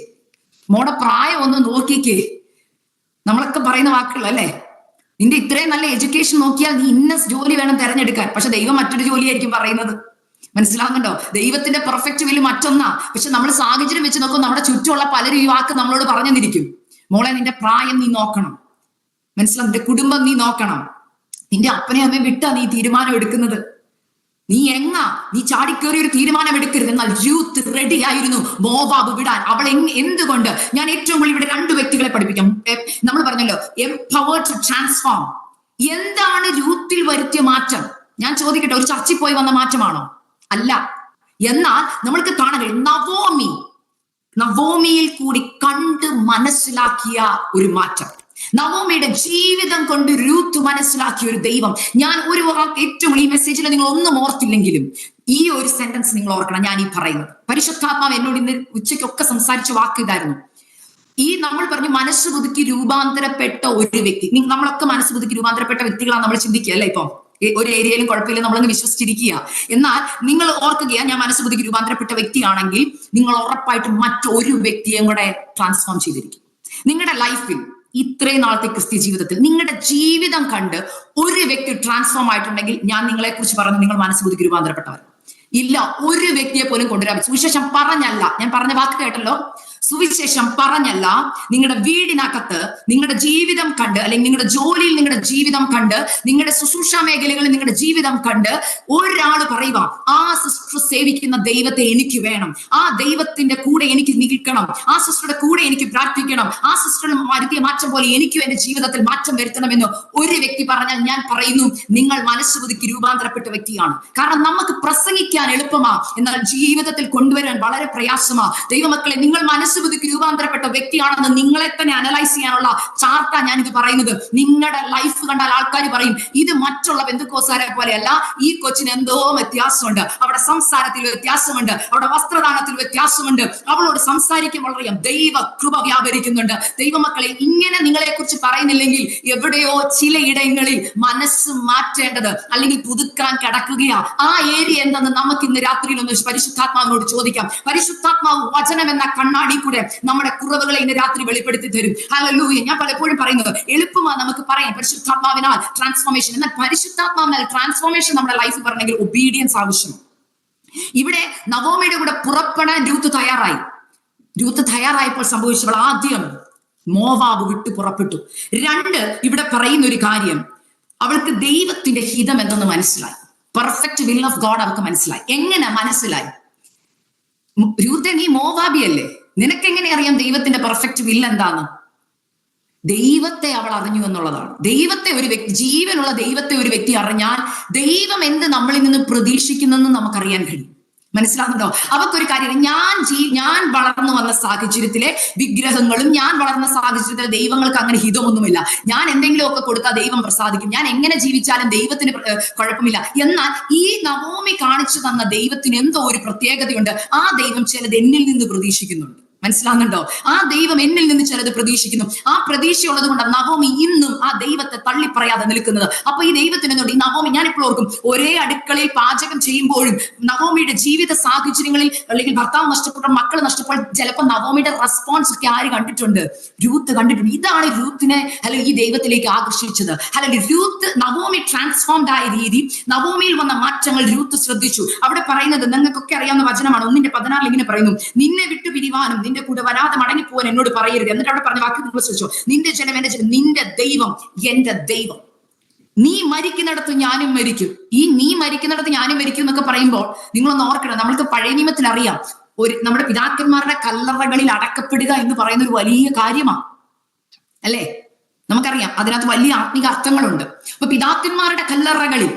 മോടെ പ്രായം ഒന്ന് നോക്കിക്കേ. നമ്മളൊക്കെ പറയുന്ന വാക്കുകൾ അല്ലേ? നിന്റെ ഇത്രയും നല്ല എഡ്യൂക്കേഷൻ നോക്കിയാൽ നീ ഇന്ന ജോലി വേണം തെരഞ്ഞെടുക്കാൻ. പക്ഷെ ദൈവം മറ്റൊരു ജോലിയായിരിക്കും പറയുന്നത്. മനസ്സിലാകുന്നുണ്ടോ? ദൈവത്തിന്റെ പെർഫെക്റ്റ് വില്ല് മറ്റൊന്നാ. പക്ഷെ നമ്മൾ സാഹചര്യം വെച്ച് നോക്കും, നമ്മുടെ ചുറ്റുമുള്ള പലരും ഈ വാക്ക് നമ്മളോട് പറഞ്ഞെന്നിരിക്കും. മോളെ, നിന്റെ പ്രായം നീ നോക്കണം, മനസ്സിലാവും, നിന്റെ കുടുംബം നീ നോക്കണം, നിന്റെ അപ്പനെ അമ്മയും വിട്ടാ നീ തീരുമാനം എടുക്കുന്നത്, നീ നീ ചാടിക്കേറി ഒരു തീരുമാനം എടുക്കരുത്. എന്നാൽ യൂത്ത് റെഡി ആയിരുന്നു മോവാബ് വിടാൻ. അവൾ എന്തുകൊണ്ട്? ഞാൻ ഏറ്റവും കൂടുതൽ ഇവിടെ 2 വ്യക്തികളെ പഠിപ്പിക്കാം. നമ്മൾ പറഞ്ഞല്ലോ എംപവേർഡ് ടു ട്രാൻസ്ഫോം. എന്താണ് യൂത്തിൽ വരുത്തിയ മാറ്റം? ഞാൻ ചോദിക്കട്ടെ, ഒരു ചർച്ചിൽ പോയി വന്ന മാറ്റമാണോ? അല്ല. എന്നാൽ നമ്മൾക്ക് കാണാൻ കഴിയും, നവോമിയിൽ കൂടി കണ്ട് മനസ്സിലാക്കിയ ഒരു മാറ്റം. നവോമിയുടെ ജീവിതം കൊണ്ട് രൂത്ത് മനസ്സിലാക്കിയ ഒരു ദൈവം. ഞാൻ ഒരു വാക്ക് ഏറ്റവും ഈ മെസ്സേജിൽ നിങ്ങൾ ഒന്നും ഓർത്തില്ലെങ്കിലും ഈ ഒരു സെന്റൻസ് നിങ്ങൾ ഓർക്കണം. ഞാൻ ഈ പറയുന്നത്, പരിശുദ്ധാത്മാവ് എന്നോട് ഇന്ന് ഉച്ചയ്ക്കൊക്കെ സംസാരിച്ച വാക്ക് ഇതായിരുന്നു. ഈ നമ്മൾ പറഞ്ഞു മനസ്സ് പുതുക്കി രൂപാന്തരപ്പെട്ട ഒരു വ്യക്തി. നമ്മളൊക്കെ മനസ്സ് പുതുക്കി രൂപാന്തരപ്പെട്ട വ്യക്തികളാണ് നമ്മൾ ചിന്തിക്കുക അല്ലെ? ഇപ്പം ഒരു ഏരിയയിലും കുഴപ്പമില്ല, നമ്മളങ്ങ് വിശ്വസിച്ചിരിക്കുക. എന്നാൽ നിങ്ങൾ ഓർക്കുകയാ, ഞാൻ മനസ്സ് പുതുക്കി രൂപാന്തരപ്പെട്ട വ്യക്തിയാണെങ്കിൽ നിങ്ങൾ ഉറപ്പായിട്ടും മറ്റൊരു വ്യക്തിയും കൂടെ ട്രാൻസ്ഫോം ചെയ്തിരിക്കും. നിങ്ങളുടെ ലൈഫിൽ ഇത്രയും നാളത്തെ ക്രിസ്ത്യ ജീവിതത്തിൽ നിങ്ങളുടെ ജീവിതം കണ്ട് ഒരു വ്യക്തി ട്രാൻസ്ഫോം ആയിട്ടുണ്ടെങ്കിൽ ഞാൻ നിങ്ങളെ കുറിച്ച് പറഞ്ഞു, നിങ്ങൾ മനസ്സ് പുതുക്കി രൂപാന്തരപ്പെട്ടവർ ഇല്ല. ഒരു വ്യക്തിയെ പോലും കൊണ്ടുവരാൻ. സുവിശേഷം പറഞ്ഞല്ല, ഞാൻ പറഞ്ഞ വാക്ക് കേട്ടല്ലോ, സുവിശേഷം പറഞ്ഞല്ല, നിങ്ങളുടെ വീടിനകത്ത് നിങ്ങളുടെ ജീവിതം കണ്ട്, അല്ലെങ്കിൽ നിങ്ങളുടെ ജോലിയിൽ നിങ്ങളുടെ ജീവിതം കണ്ട്, നിങ്ങളുടെ ശുശ്രൂഷ മേഖലകളിൽ നിങ്ങളുടെ ജീവിതം കണ്ട് ഒരാൾ പറയുക, ആ സിസ്റ്റർ സേവിക്കുന്ന ദൈവത്തെ എനിക്ക് വേണം, ആ ദൈവത്തിന്റെ കൂടെ എനിക്ക് നിൽക്കണം, ആ സിസ്റ്ററുടെ കൂടെ എനിക്ക് പ്രാർത്ഥിക്കണം, ആ സിസ്റ്ററിന് വരുത്തിയ മാറ്റം പോലെ എനിക്കും എന്റെ ജീവിതത്തിൽ മാറ്റം വരുത്തണമെന്ന് ഒരു വ്യക്തി പറഞ്ഞാൽ ഞാൻ പറയുന്നു, നിങ്ങൾ മനസ്സ് പുതുക്കി രൂപാന്തരപ്പെട്ട വ്യക്തിയാണ്. കാരണം നമുക്ക് പ്രസംഗിക്കാൻ എളുപ്പമാ, എന്നാൽ ജീവിതത്തിൽ കൊണ്ടുവരാൻ വളരെ പ്രയാസമാ. ദൈവമക്കളെ, നിങ്ങൾ മനസ്സ് പുതുക്കി രൂപാന്തരപ്പെട്ട വ്യക്തിയാണെന്ന് നിങ്ങളെ തന്നെ അനലൈസ് ചെയ്യാനുള്ള ചാർട്ടാ ഞാനിത് പറയുന്നത്. നിങ്ങളുടെ ലൈഫ് കണ്ടാൽ ആൾക്കാർ പറയും, ഇത് മറ്റുള്ള ബന്ധുക്കോസാരെ പോലെയല്ല, ഈ കൊച്ചിന് എന്തോ വ്യത്യാസമുണ്ട്, അവിടെ സംസാരത്തിൽ വ്യത്യാസമുണ്ട്, അവിടെ വസ്ത്രദാനത്തിൽ വ്യത്യാസമുണ്ട്, അവളോട് സംസാരിക്കുമ്പോൾ അറിയാം ദൈവ കൃപ വ്യാപരിക്കുന്നുണ്ട്. ദൈവമക്കളെ, ഇങ്ങനെ നിങ്ങളെ കുറിച്ച് പറയുന്നില്ലെങ്കിൽ എവിടെയോ ചിലയിടങ്ങളിൽ മനസ്സ് മാറ്റേണ്ടത് അല്ലെങ്കിൽ പുതുക്കാൻ കിടക്കുകയാ. ആ ഏരിയ എന്തെന്ന് നമുക്ക് ഇന്ന് രാത്രിയിൽ ഒന്ന് പരിശുദ്ധാത്മാവിനോട് ചോദിക്കാം. പരിശുദ്ധാത്മാവ് വചനം എന്ന കണ്ണാടി കൂടെ നമ്മുടെ കുറവുകളെ ഇന്ന് രാത്രി വെളിപ്പെടുത്തി തരും. ഹല്ലേലൂയ. ഞാൻ പലപ്പോഴും പറയുന്നത് എളുപ്പമാണ് നമുക്ക് പറയാം പരിശുദ്ധാത്മാവിനാൽ ട്രാൻസ്ഫോർമേഷൻ. എന്നാൽ പരിശുദ്ധാത്മാവിനാൽ ട്രാൻസ്ഫോർമേഷൻ നമ്മുടെ ലൈഫിൽ പറഞ്ഞെങ്കിൽ ഒബീഡിയൻസ് ആവശ്യം. ഇവിടെ നവോമിയുടെ കൂടെ പുറപ്പെടാൻ രൂത്ത് തയ്യാറായപ്പോൾ സംഭവിച്ചവൾ ആദ്യം മോവാബ് വിട്ടു പുറപ്പെട്ടു. 2, ഇവിടെ പറയുന്ന ഒരു കാര്യം, അവൾക്ക് ദൈവത്തിന്റെ ഹിതം എന്തെന്ന് മനസ്സിലായി. പെർഫെക്റ്റ് വിൽ ഓഫ് ഗോഡ് അവൾക്ക് മനസ്സിലായി. എങ്ങനെ മനസ്സിലായി? രൂത്തെ, നീ മോവാബിയല്ലേ, നിനക്കെങ്ങനെ അറിയാം ദൈവത്തിന്റെ പെർഫെക്റ്റ് വിൽ എന്താന്ന്? ദൈവത്തെ അവൾ അറിഞ്ഞു എന്നുള്ളതാണ്. ദൈവത്തെ ഒരു വ്യക്തി, ജീവനുള്ള ദൈവത്തെ ഒരു വ്യക്തി അറിഞ്ഞാൽ ദൈവം എന്ത് നമ്മളിൽ നിന്ന് പ്രതീക്ഷിക്കുന്നെന്ന് നമുക്കറിയാൻ കഴിയും. മനസ്സിലാകുന്നുണ്ടോ? അവക്കൊരു കാര്യം, ഞാൻ വളർന്നു വന്ന സാഹചര്യത്തിലെ വിഗ്രഹങ്ങളും ഞാൻ വളർന്ന സാഹചര്യത്തിലെ ദൈവങ്ങൾക്ക് അങ്ങനെ ഹിതമൊന്നുമില്ല. ഞാൻ എന്തെങ്കിലുമൊക്കെ കൊടുത്താൽ ദൈവം പ്രസാദിക്കും, ഞാൻ എങ്ങനെ ജീവിച്ചാലും ദൈവത്തിന് കുഴപ്പമില്ല. എന്നാൽ ഈ നവോമി കാണിച്ചു തന്ന ദൈവത്തിന് എന്തോ ഒരു പ്രത്യേകതയുണ്ട്. ആ ദൈവം ചിലത് എന്നിൽ നിന്ന് പ്രതീക്ഷിക്കുന്നുണ്ട്. മനസ്സിലാകുന്നുണ്ടോ? ആ ദൈവം എന്നിൽ നിന്ന് ചിലത് പ്രതീക്ഷിക്കുന്നു. ആ പ്രതീക്ഷയുള്ളത് കൊണ്ട് നവോമി ഇന്നും ആ ദൈവത്തെ തള്ളിപ്പറയാതെ നിൽക്കുന്നത്. അപ്പൊ ഈ ദൈവത്തിന് എന്തുകൊണ്ട് ഈ നവോമി, ഞാനിപ്പോൾ ഓർക്കും, ഒരേ അടുക്കളയിൽ പാചകം ചെയ്യുമ്പോഴും നവോമിയുടെ ജീവിത സാഹചര്യങ്ങളിൽ അല്ലെങ്കിൽ ഭർത്താവ് നഷ്ടപ്പെട്ട, മക്കൾ നഷ്ടപ്പോൾ ചിലപ്പോൾ നവോമിയുടെ റെസ്പോൺസ് ഒക്കെ ആര് കണ്ടിട്ടുണ്ട്? രൂത്ത് കണ്ടിട്ടുണ്ട്. ഇതാണ് രൂത്തിനെ അല്ലെങ്കിൽ ഈ ദൈവത്തിലേക്ക് ആകർഷിച്ചത്. അല്ലെങ്കിൽ നവോമി ട്രാൻസ്ഫോംഡ് ആയ രീതി, നവോമിയിൽ വന്ന മാറ്റങ്ങൾ രൂത്ത് ശ്രദ്ധിച്ചു. അവിടെ പറയുന്നത് നിങ്ങൾക്കൊക്കെ അറിയാവുന്ന വചനമാണ്. 1:14 ഇങ്ങനെ പറയുന്നു, നിന്നെ വിട്ടു പിരിവാനും നിന്റെ കൂടെ വരാതെ മടങ്ങിപ്പോവാൻ എന്നോട് പറയരുത്. എന്നിട്ട് അവിടെ പറഞ്ഞ വാക്ക് നിങ്ങൾ ശ്രദ്ധിച്ചോ, നിന്റെ ജനം എന്റെ ജനം, നിന്റെ ദൈവം എന്റെ ദൈവം. നീ മരിക്കുന്നിടത്ത് ഞാനും മരിക്കും. ഈ നീ മരിക്കുന്നിടത്ത് ഞാനും മരിക്കും എന്നൊക്കെ പറയുമ്പോൾ നിങ്ങളൊന്ന് ഓർക്കണം, നമ്മൾക്ക് പഴയ നിയമത്തിൽ അറിയാം, നമ്മുടെ പിതാക്കന്മാരുടെ കല്ലറകളിൽ അടക്കപ്പെടുക എന്ന് പറയുന്ന ഒരു വലിയ കാര്യമാണ് അല്ലേ? നമുക്കറിയാം അതിനകത്ത് വലിയ ആത്മീക അർത്ഥങ്ങളുണ്ട്. അപ്പൊ പിതാക്കന്മാരുടെ കല്ലറകളിൽ,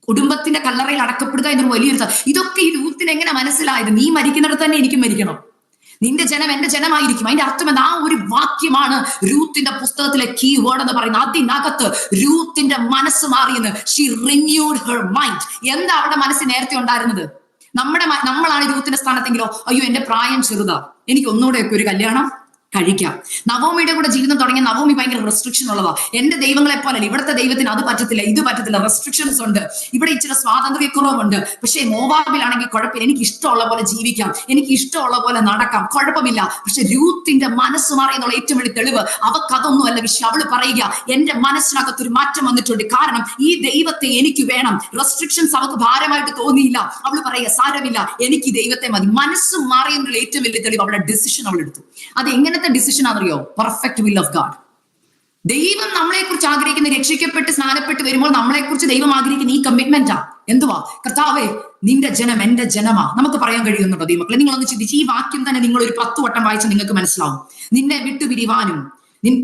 കുടുംബത്തിന്റെ കല്ലറയിൽ അടക്കപ്പെടുക എന്നൊരു വലിയൊരു, ഇതൊക്കെ ഈ രൂത്തിന് എങ്ങനെ മനസ്സിലായത്? നീ മരിക്കുന്നിടത്ത് തന്നെ എനിക്കും മരിക്കണം, നിന്റെ ജനം എന്റെ ജനമായിരിക്കും. അതിന്റെ അർത്ഥം എന്താ? ആ ഒരു വാക്യമാണ് രൂത്തിന്റെ പുസ്തകത്തിലെ കീ വേർഡ് എന്ന് പറയുന്നത്. അതിനകത്ത് രൂത്തിന്റെ മനസ്സ് മാറിയെന്ന്. She renewed her mind. എന്താ അവരുടെ മനസ്സിൽ നേരത്തെ ഉണ്ടായിരുന്നത്? നമ്മളാണ് രൂത്തിന്റെ സ്ഥാനത്തെങ്കിലോ, അയ്യോ എന്റെ പ്രായം ചെറുതാ, എനിക്ക് ഒന്നുകൂടെ ഒക്കെ ഒരു കല്യാണം കഴിക്കാം. നവോമിയുടെ കൂടെ ജീവിതം തുടങ്ങിയ നവോമി ഭയങ്കര റെസ്ട്രിക്ഷൻ ഉള്ളതാ. എന്റെ ദൈവങ്ങളെ പോലെ ഇവിടുത്തെ ദൈവത്തിന് അത് പറ്റത്തില്ല, ഇത് പറ്റത്തില്ല, റെസ്ട്രിക്ഷൻസ് ഉണ്ട്, ഇവിടെ ഇച്ചിരി സ്വാതന്ത്ര്യക്കുറവുണ്ട്. പക്ഷേ മോവാബിലാണെങ്കിൽ കുഴപ്പമില്ല, എനിക്ക് ഇഷ്ടമുള്ള പോലെ ജീവിക്കാം, എനിക്ക് ഇഷ്ടമുള്ള പോലെ നടക്കാം, കുഴപ്പമില്ല. പക്ഷെ രൂത്തിന്റെ മനസ്സ് മാറിയെന്നുള്ള ഏറ്റവും വലിയ തെളിവ് അവക്കതൊന്നുമല്ല വിഷയം. അവള് പറയുക, എന്റെ മനസ്സിനകത്തൊരു മാറ്റം വന്നിട്ടുണ്ട്, കാരണം ഈ ദൈവത്തെ എനിക്ക് വേണം. റെസ്ട്രിക്ഷൻസ് അവൾക്ക് ഭാരമായിട്ട് തോന്നിയില്ല. അവള് പറയുക, സാരമില്ല, എനിക്ക് ദൈവത്തെ മതി. മനസ്സ് മാറിയെന്നുള്ള ഏറ്റവും വലിയ തെളിവ് അവളുടെ ഡിസിഷൻ അവൾ എടുത്തു. അത് എങ്ങനത്തെ ഡിസിഷൻ ആണെന്നറിയോ? Perfect will of God. ദൈവം നമ്മളെ കുറിച്ച് ആഗ്രഹിക്കുന്ന, രക്ഷിക്കപ്പെട്ട് സ്നാനപ്പെട്ട് വരുമ്പോൾ നമ്മളെ കുറിച്ച് ദൈവം ആഗ്രഹിക്കുന്ന ഈ കമ്മിറ്റ്മെന്റാ. എന്തുവാ? കർത്താവേ, നിന്റെ ജനം എന്റെ ജനമാ. നമുക്ക് പറയാൻ കഴിയുന്നുണ്ടോ ദൈവമക്കളെ? നിങ്ങളൊന്ന് ചിന്തിച്ച് ഈ വാക്യം തന്നെ നിങ്ങൾ ഒരു 10 വട്ടം വായിച്ച് നിങ്ങൾക്ക് മനസ്സിലാവും. നിന്നെ വിട്ടുപിരിവാനും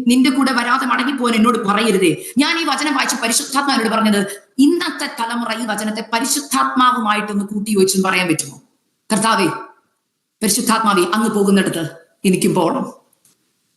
നിന്റെ കൂടെ വരാതെ മടങ്ങിപ്പോവാൻ എന്നോട് പറയരുതേ. ഞാൻ ഈ വചനം വായിച്ച് പരിശുദ്ധാത്മാവിനോട് പറഞ്ഞത്, ഇന്നത്തെ തലമുറ ഈ വചനത്തെ പരിശുദ്ധാത്മാവുമായിട്ടൊന്ന് കൂട്ടി യോജിച്ചും പറയാൻ പറ്റുമോ? കർത്താവേ, പരിശുദ്ധാത്മാവേ, അങ്ങ് പോകുന്നിടത്ത് എനിക്കും പോകണം.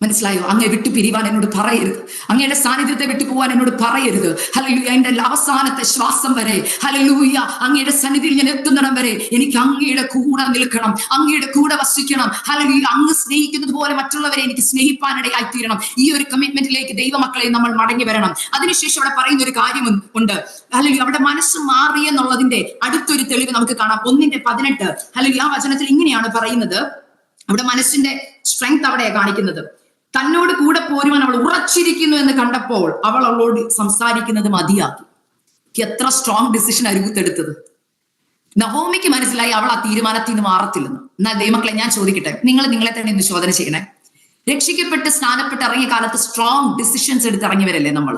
മനസ്സിലായോ? അങ്ങേ വിട്ടു പിരിവാൻ എന്നോട് പറയരുത്. അങ്ങയുടെ സാന്നിധ്യത്തെ വിട്ടു പോവാൻ എന്നോട് പറയരുത്. ഹല്ലേലൂയ, എന്റെ അവസാനത്തെ ശ്വാസം വരെ, ഹല്ലേലൂയ, അങ്ങയുടെ സന്നിധിയിൽ ഞാൻ എത്തുന്നിടം വരെ എനിക്ക് അങ്ങയുടെ കൂടെ നിൽക്കണം, അങ്ങയുടെ കൂടെ വസിക്കണം. ഹല്ലേലൂയ, അങ്ങ് സ്നേഹിക്കുന്നത് പോലെ മറ്റുള്ളവരെ എനിക്ക് സ്നേഹിപ്പാനിടയായി തീരണം. ഈ ഒരു കമ്മിറ്റ്മെന്റിലേക്ക് ദൈവമക്കളെ നമ്മൾ മടങ്ങി വരണം. അതിനുശേഷം അവിടെ പറയുന്ന ഒരു കാര്യം ഉണ്ട്. ഹല്ലേലൂയ, അവിടെ മനസ്സ് മാറി എന്നുള്ളതിന്റെ അടുത്തൊരു തെളിവ് നമുക്ക് കാണാം. 1:18. ഹല്ലേലൂയ, ആ വചനത്തിൽ ഇങ്ങനെയാണ് പറയുന്നത്. അവിടെ മനസ്സിന്റെ സ്ട്രെങ്ത് അവിടെയാണ് കാണിക്കുന്നത്. തന്നോട് കൂടെ പോരുവാൻ അവൾ ഉറച്ചിരിക്കുന്നു എന്ന് കണ്ടപ്പോൾ അവൾ അവളോട് സംസാരിക്കുന്നത് മതിയാക്കി. എത്ര സ്ട്രോങ് ഡിസിഷൻ രൂത്തെടുത്തത്. നവോമിക്ക് മനസ്സിലായി അവൾ ആ തീരുമാനത്തിൽ നിന്ന് മാറത്തില്ലെന്ന്. എന്നാൽ ദൈവമക്കളെ, ഞാൻ ചോദിക്കട്ടെ, നിങ്ങൾ നിങ്ങളെ തന്നെ ഒന്ന് ശോധന ചെയ്യണേ. രക്ഷിക്കപ്പെട്ട് സ്നാനപ്പെട്ട് ഇറങ്ങിയ കാലത്ത് സ്ട്രോങ് ഡിസിഷൻസ് എടുത്ത് ഇറങ്ങിയവരല്ലേ നമ്മൾ?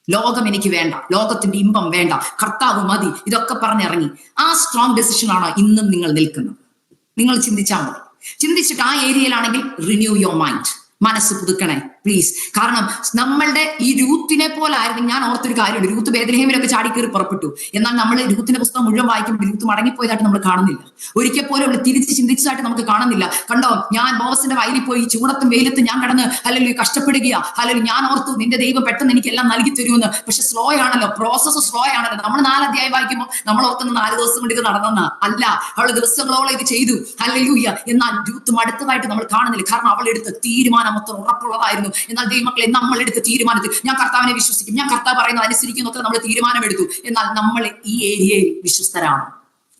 ലോകം എനിക്ക് വേണ്ട, ലോകത്തിന്റെ ഇമ്പം വേണ്ട, കർത്താവ് മതി, ഇതൊക്കെ പറഞ്ഞിറങ്ങി. ആ സ്ട്രോങ് ഡിസിഷൻ ആണോ ഇന്നും നിങ്ങൾ നിൽക്കുന്നത്? നിങ്ങൾ ചിന്തിച്ചാൽ മതി. ചിന്തിച്ചിട്ട് ആ ഏരിയയിലാണെങ്കിൽ റിന്യൂ യുവർ മൈൻഡ്, മനസ്സ് പുതുക്കണേ പ്ലീസ്. കാരണം നമ്മളുടെ ഈ രൂത്തിനെ പോലെ ആയിരുന്നു. ഞാൻ ഓർത്തൊരു കാര്യമുണ്ട്. രൂത്ത് ബേത്ലഹേമിലൊക്കെ ചാടിക്കേറി പുറപ്പെട്ടു. എന്നാൽ നമ്മൾ രൂത്തിന്റെ പുസ്തകം മുഴുവൻ വായിക്കുമ്പോൾ രൂത്ത് മടങ്ങിപ്പോയതായിട്ട് നമ്മൾ കാണുന്നില്ല. ഒരിക്കൽ പോലും അവൾ തിരിച്ച് ചിന്തിച്ചതായിട്ട് നമുക്ക് കാണുന്നില്ല. കണ്ടോ, ഞാൻ ബോവസിന്റെ വയലിൽ പോയി ചൂടത്തും വെയിലത്തും ഞാൻ കടന്ന് അല്ലെങ്കിൽ കഷ്ടപ്പെടുകയാ, അല്ലെങ്കിൽ ഞാൻ ഓർത്തു നിന്റെ ദൈവം പെട്ടെന്ന് എനിക്ക് എല്ലാം നൽകി തരുമെന്ന്. പക്ഷെ സ്ലോ ആണല്ലോ, പ്രോസസ്സ് സ്ലോ ആണല്ലോ. നമ്മൾ 4 അധ്യായം വായിക്കുമ്പോൾ നമ്മൾ ഓർക്കുന്ന 4 ദിവസം കൊണ്ട് ഇത് നടന്നെന്നാ. അല്ല, അവൾ ദിവസങ്ങളോളം ഇത് ചെയ്തു. ഹല്ലേലൂയ. എന്നാൽ രൂത്ത് മടുത്തതായിട്ട് നമ്മൾ കാണുന്നില്ല. കാരണം അവൾ എടുത്ത തീരുമാനം മൊത്തം ഉറപ്പുള്ളതായിരുന്നു. എന്നാൽ ദൈവമക്കളെ, നമ്മൾ എടുത്ത തീരുമാനത്തിൽ ഞാൻ കർത്താവിനെ വിശ്വസിക്കും, ഞാൻ കർത്താവ് പറയുന്നത് അനുസരിക്കുന്നൊക്കെ നമ്മൾ തീരുമാനമെടുത്തു. എന്നാൽ നമ്മൾ ഈ ഏരിയയിൽ വിശ്വസ്തരാണ്.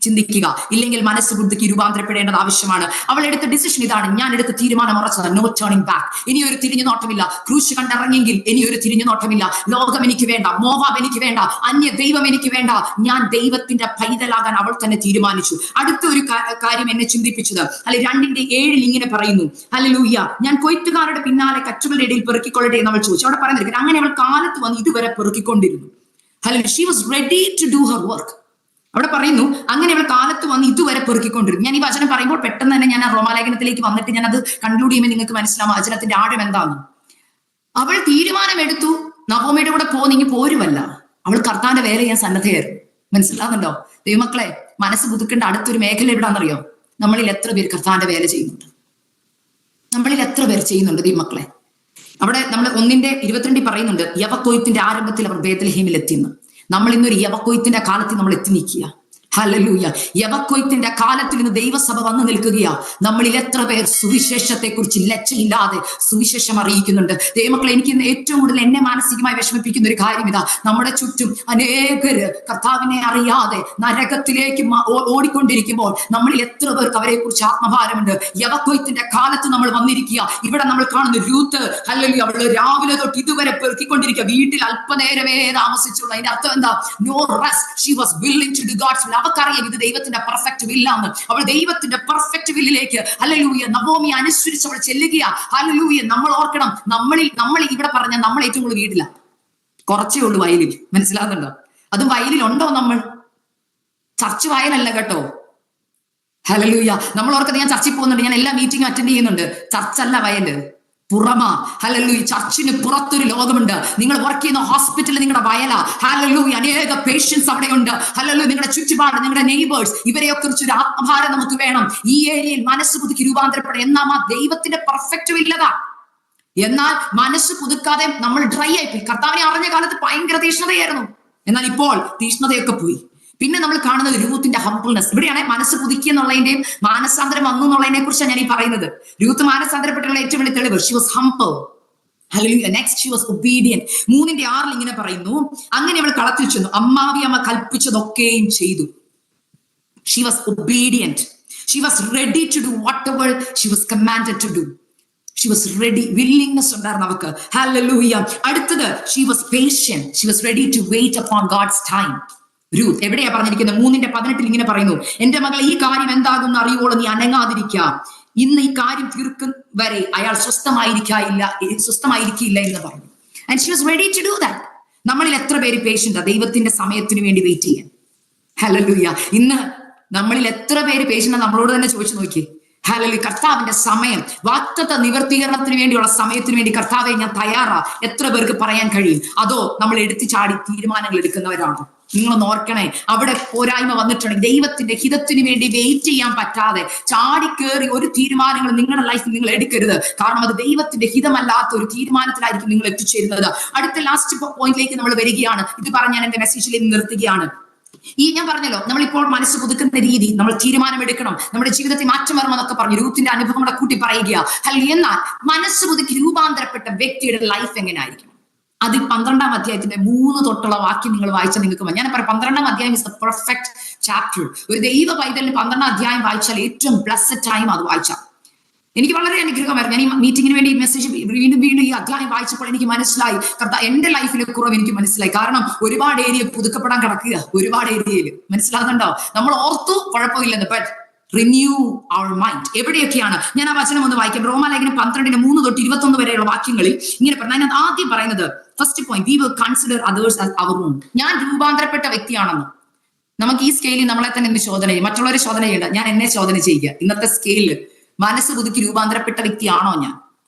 ചിന്തിക്കുക. ഇല്ലെങ്കിൽ മനസ്സ് ബുദ്ധിക്ക് രൂപാന്തരപ്പെടേണ്ടത് ആവശ്യമാണ്. അവൾ എടുത്ത ഡിസിഷൻ ഇതാണ്. ഞാൻ എടുത്ത തീരുമാനം ഉറച്ചത്. No turning back. ഇനിയൊരു തിരിഞ്ഞു നോട്ടമില്ല. ക്രൂശ് കണ്ടിറങ്ങിയെങ്കിൽ ഇനിയൊരു തിരിഞ്ഞു നോട്ടമില്ല. ലോകം എനിക്ക് വേണ്ട, മോവാബ് എനിക്ക് വേണ്ട, അന്യ ദൈവം എനിക്ക് വേണ്ട. ഞാൻ ദൈവത്തിന്റെ പൈതലാകാൻ അവൾ തന്നെ തീരുമാനിച്ചു. അടുത്ത ഒരു കാര്യം എന്നെ ചിന്തിപ്പിച്ചത്, അല്ലെ 2:7 ഇങ്ങനെ പറയുന്നു. ഹല്ലേലൂയ, ഞാൻ കൊയ്ത്തുകാരുടെ പിന്നാലെ കച്ചുകളുടെ ഇടയിൽ പെറുക്കിക്കൊള്ളട്ടെ എന്ന് അവൾ ചോദിച്ചു. അവിടെ പറയുന്നത്, അങ്ങനെ അവൾ കാലത്ത് വന്ന് ഇതുവരെ പെറുക്കിക്കൊണ്ടിരുന്നു. Hallelujah, she was ready to do her work. അവിടെ പറയുന്നു, അങ്ങനെ അവൾ കാലത്ത് വന്ന് ഇതുവരെ പെറുക്കിക്കൊണ്ടിരുന്നു. ഞാൻ ഈ വചനം പറയുമ്പോൾ പെട്ടെന്ന് തന്നെ ഞാൻ ആ റോമാലേഖനത്തിലേക്ക് വന്നിട്ട് ഞാൻ അത് കൺക്ലൂഡ് ചെയ്യുമ്പോൾ നിങ്ങൾക്ക് മനസ്സിലാവും വചനത്തിന്റെ ആഴം എന്താണെന്ന്. അവൾ തീരുമാനമെടുത്തു. നവോമിയുടെ കൂടെ നീങ്ങി പോരുമല്ല, അവൾ കർത്താവിന്റെ വേല ചെയ്യാൻ സന്നദ്ധയായിരുന്നു. മനസ്സിലാകുന്നുണ്ടോ ദൈവമക്കളെ? മനസ്സ് പുതുക്കേണ്ട അടുത്തൊരു മേഖല എവിടാന്നറിയോ? നമ്മളിൽ എത്ര പേര് കർത്താവിന്റെ വേല ചെയ്യുന്നുണ്ട്? നമ്മളിൽ എത്ര പേർ ചെയ്യുന്നുണ്ട് ദൈവമക്കളെ? അവിടെ നമ്മൾ 1:22 പറയുന്നുണ്ട്, യവക്കൊയ്ത്തിന്റെ ആരംഭത്തിൽ അവർ ബേത്ലഹേമിൽ എത്തിയെന്ന്. നമ്മൾ ഇന്നൊരു യവക്കൊയ്ത്തിന്റെ കാലത്തിൽ നമ്മൾ എത്തി നിൽക്കുക. ഹല്ലേലൂയ, യവക്കൊയ്ത്തിന്റെ കാലത്തിൽ ഇന്ന് ദൈവസഭ വന്നു നിൽക്കുകയാ. നമ്മളിൽ എത്ര പേർ സുവിശേഷത്തെ കുറിച്ച് ലജ്ജയില്ലാതെ സുവിശേഷം അറിയിക്കുന്നുണ്ട്? ദൈവമക്കളെ, എനിക്ക് ഇന്ന് ഏറ്റവും കൂടുതൽ എന്നെ മാനസികമായി വിഷമിപ്പിക്കുന്ന ഒരു കാര്യം ഇതാ. നമ്മുടെ ചുറ്റും അനേകര് കർത്താവിനെ അറിയാതെ നരകത്തിലേക്ക് ഓടിക്കൊണ്ടിരിക്കുമ്പോൾ നമ്മളിൽ എത്ര പേർക്ക് അവരെ കുറിച്ച് ആത്മഭാരമുണ്ട്? യവക്കൊയ്ത്തിന്റെ കാലത്ത് നമ്മൾ വന്നിരിക്കുക. ഇവിടെ നമ്മൾ കാണുന്ന രൂത്ത്, ഹല്ലേലൂയ, അവള് രാവിലെ തൊട്ട് ഇതുവരെ പെറുക്കിക്കൊണ്ടിരിക്കുക. വീട്ടിൽ അല്പനേരമേ താമസിച്ചുള്ളൂ. അതിന്റെ അർത്ഥം എന്താ? No rest. She was willing to do God's will. അവക്കറിയാം ഇത് ദൈവത്തിന്റെ പെർഫെക്റ്റ് വില്ലാന്ന്. അവൾ ദൈവത്തിന്റെ പെർഫെക്റ്റ് വില്ലിലേക്ക്, ഹല്ലേലൂയ, നവോമി അനുസരിച്ച് അവൾ ചെല്ലുകയാ. ഹല്ലേലൂയ, നമ്മൾ ഓർക്കണം, നമ്മൾ ഇവിടെ പറഞ്ഞ നമ്മൾ ഏറ്റവും കൂടുതൽ വീട്ടില, കുറച്ചേ ഉള്ളൂ വയലിൽ. മനസ്സിലാകുന്നുണ്ടോ? അതും വയലിലുണ്ടോ? നമ്മൾ ചർച്ച് വയലല്ല കേട്ടോ. ഹല്ലേലൂയ, നമ്മൾ ഓർക്കുന്നത് ഞാൻ ചർച്ചിൽ പോകുന്നുണ്ട്, ഞാൻ എല്ലാ മീറ്റിംഗും അറ്റൻഡ് ചെയ്യുന്നുണ്ട്. ചർച്ചല്ല വയല്, പുറമാ. ഹല്ലേലൂയ, ചർച്ചിന് പുറത്തൊരു ലോകമുണ്ട്. നിങ്ങൾ വർക്ക് ചെയ്യുന്ന ഹോസ്പിറ്റലിൽ നിങ്ങളുടെ വയല. ഹല്ലേലൂയ, അനേക പേഷ്യൻസ് അവിടെയുണ്ട്. ഹല്ലേലൂയ, നിങ്ങളുടെ ചുറ്റുപാട്, നിങ്ങളുടെ നെയ്ബേഴ്സ്, ഇവരെയൊക്കെ കുറിച്ച് ഒരു ആത്മഭാരം നമുക്ക് വേണം. ഈ ഏരിയയിൽ മനസ്സ് പുതുക്കി രൂപാന്തരപ്പെടണം. എന്നാൽ ആ ദൈവത്തിന്റെ പെർഫെക്റ്റ് വില്ലതാ. എന്നാൽ മനസ്സ് പുതുക്കാതെ നമ്മൾ ഡ്രൈ ആയിപ്പോയി. കർത്താവിനെ അറിഞ്ഞ കാലത്ത് ഭയങ്കര തീഷ്ണതയായിരുന്നു. എന്നാൽ ഇപ്പോൾ തീഷ്ണതയൊക്കെ പോയി. പിന്നെ നമ്മൾ കാണുന്നത് രൂത്തിന്റെ ഹംബിൾനെസ്. ഇവിടെയാണ് മനസ്സ് പുതുക്കി എന്നുള്ളതിന്റെയും മാനസാന്തരം വന്നു എന്നുള്ളതിനെ കുറിച്ചാണ് ഞാൻ ഈ പറയുന്നത്. രൂത്ത് മാനസാന്തരപ്പെട്ടുള്ള ഏറ്റവും വലിയ തെളിവ്, she was humble. Hallelujah. Next, she was obedient. 3:6 ഇങ്ങനെ പറയുന്നു, അങ്ങനെ അവൾ കളത്തിൽ ചെന്നു, അമ്മാവി അമ്മ കൽപ്പിച്ചതൊക്കെയും ചെയ്തു. She was obedient. She was ready to do whatever she was commanded to do. She was ready. Willingness ഉണ്ടായിരുന്നു അവർക്ക്. Hallelujah. അടുത്തത്, she was patient. She was ready to wait upon God's time. Ruth എവിടെയാ പറഞ്ഞിരിക്കുന്നത്? 3:18 ഇങ്ങനെ പറയുന്നു, എന്റെ മകളെ ഈ കാര്യം എന്താകും അറിയുവോളം നീ അനങ്ങാതിരിക്കുക, ഇന്ന് ഈ കാര്യം തീർക്കും വരെ അയാൾ സ്വസ്ഥമായിരിക്കില്ല എന്ന് പറഞ്ഞു. And she was ready to do that. നമ്മളിൽ എത്ര പേര് പേഷ്യന്റാ ദൈവത്തിന്റെ സമയത്തിന് വേണ്ടി വെയിറ്റ് ചെയ്യാൻ? ഹല്ലേലൂയ. ഇന്ന് നമ്മളിൽ എത്ര പേര് പേഷ്യന്റാ? നമ്മളോട് തന്നെ ചോദിച്ചു നോക്കി. ഹല്ലേലൂയ. കർത്താവിന്റെ സമയം, വാഗ്ദത്ത നിവർത്തീകരണത്തിന് വേണ്ടിയുള്ള സമയത്തിന് വേണ്ടി കർത്താവെ ഞാൻ തയ്യാറാ, എത്ര പേർക്ക് പറയാൻ കഴിയും? അതോ നമ്മൾ എടുത്തു ചാടി തീരുമാനങ്ങൾ എടുക്കുന്നവരാണോ? നിങ്ങളൊന്ന് ഓർക്കണേ, അവിടെ പോരായ്മ വന്നിട്ടുണ്ടെങ്കിൽ ദൈവത്തിന്റെ ഹിതത്തിന് വേണ്ടി വെയിറ്റ് ചെയ്യാൻ പറ്റാതെ ചാടിക്കേറി ഒരു തീരുമാനങ്ങൾ നിങ്ങളുടെ ലൈഫിൽ നിങ്ങൾ എടുക്കരുത്. കാരണം അത് ദൈവത്തിന്റെ ഹിതമല്ലാത്ത ഒരു തീരുമാനത്തിലായിരിക്കും നിങ്ങൾ എത്തിച്ചേരുന്നത്. അടുത്ത ലാസ്റ്റ് പോയിന്റിലേക്ക് നമ്മൾ വരികയാണ്. ഇത് പറഞ്ഞ് ഞാൻ എന്റെ മെസ്സേജിലേക്ക് നിർത്തുകയാണ്. ഞാൻ പറഞ്ഞല്ലോ, നമ്മളിപ്പോൾ മനസ്സ് പുതുക്കുന്ന രീതി, നമ്മൾ തീരുമാനമെടുക്കണം, നമ്മുടെ ജീവിതത്തിൽ മാറ്റം വരണമെന്നൊക്കെ പറഞ്ഞു രൂത്തിന്റെ അനുഭവം കൂടെ കൂട്ടി പറയുക. എന്നാൽ മനസ്സ് പുതുക്കി രൂപാന്തരപ്പെട്ട വ്യക്തിയുടെ ലൈഫ് എങ്ങനെയായിരിക്കും? അത് 12-ാം അധ്യായത്തിന്റെ 3 തൊട്ടുള്ള വാക്യം നിങ്ങൾ വായിച്ചാൽ നിങ്ങൾക്ക് ഞാൻ പറയാം, 12-ാം അധ്യായം ഇസ് ദ പെർഫെക്റ്റ് ചാപ്റ്റർ. ഒരു ദൈവ പൈതലിന് 12-ാം അധ്യായം വായിച്ചാൽ ഏറ്റവും ബ്ലെസ്ഡ് ടൈം അത് വായിച്ചാൽ. എനിക്ക് വളരെ അനുഗ്രഹമായിരുന്നു. ഞാൻ ഈ മീറ്റിങ്ങിന് വേണ്ടി മെസ്സേജ് വീണ്ടും ഈ അധ്യായം വായിച്ചപ്പോൾ എനിക്ക് മനസ്സിലായി, എന്റെ ലൈഫിലെ കുറവ് എനിക്ക് മനസ്സിലായി. കാരണം ഒരുപാട് ഏരിയ പുതുക്കപ്പെടാൻ കിടക്കുക, ഒരുപാട് ഏരിയയിൽ മനസ്സിലാകുന്നുണ്ടോ? നമ്മൾ ഓർത്തു കുഴപ്പമില്ലെന്ന്, ബട്ട് റിന്യൂ അവർ മൈൻഡ്. എവിടെയൊക്കെയാണ്? ഞാൻ ആ വചനം ഒന്ന് വായിക്കാം. റോമാലേഖനം 12:3 തൊട്ട് 21 വരെയുള്ള വാക്യങ്ങളിൽ ഇങ്ങനെ പറഞ്ഞു. ഞാൻ ആദ്യം പറയുന്നത്, first point, we will consider others as our own. ഞാൻ രൂപാന്തരപ്പെട്ട വ്യക്തിയാണെന്ന് നമുക്ക് ഈ സ്കെയിലിൽ നമ്മളെ തന്നെ എന്ത് ശോധന ചെയ്യും? മറ്റുള്ളവരെ ശോധന ചെയ്യേണ്ട, ഞാൻ എന്നെ ശോധന ചെയ്യുക. ഇന്നത്തെ സ്കെയിലിൽ മനസ്സ് പുതുക്കി രൂപാന്തരപ്പെട്ട വ്യക്തിയാണോ ഞാൻ?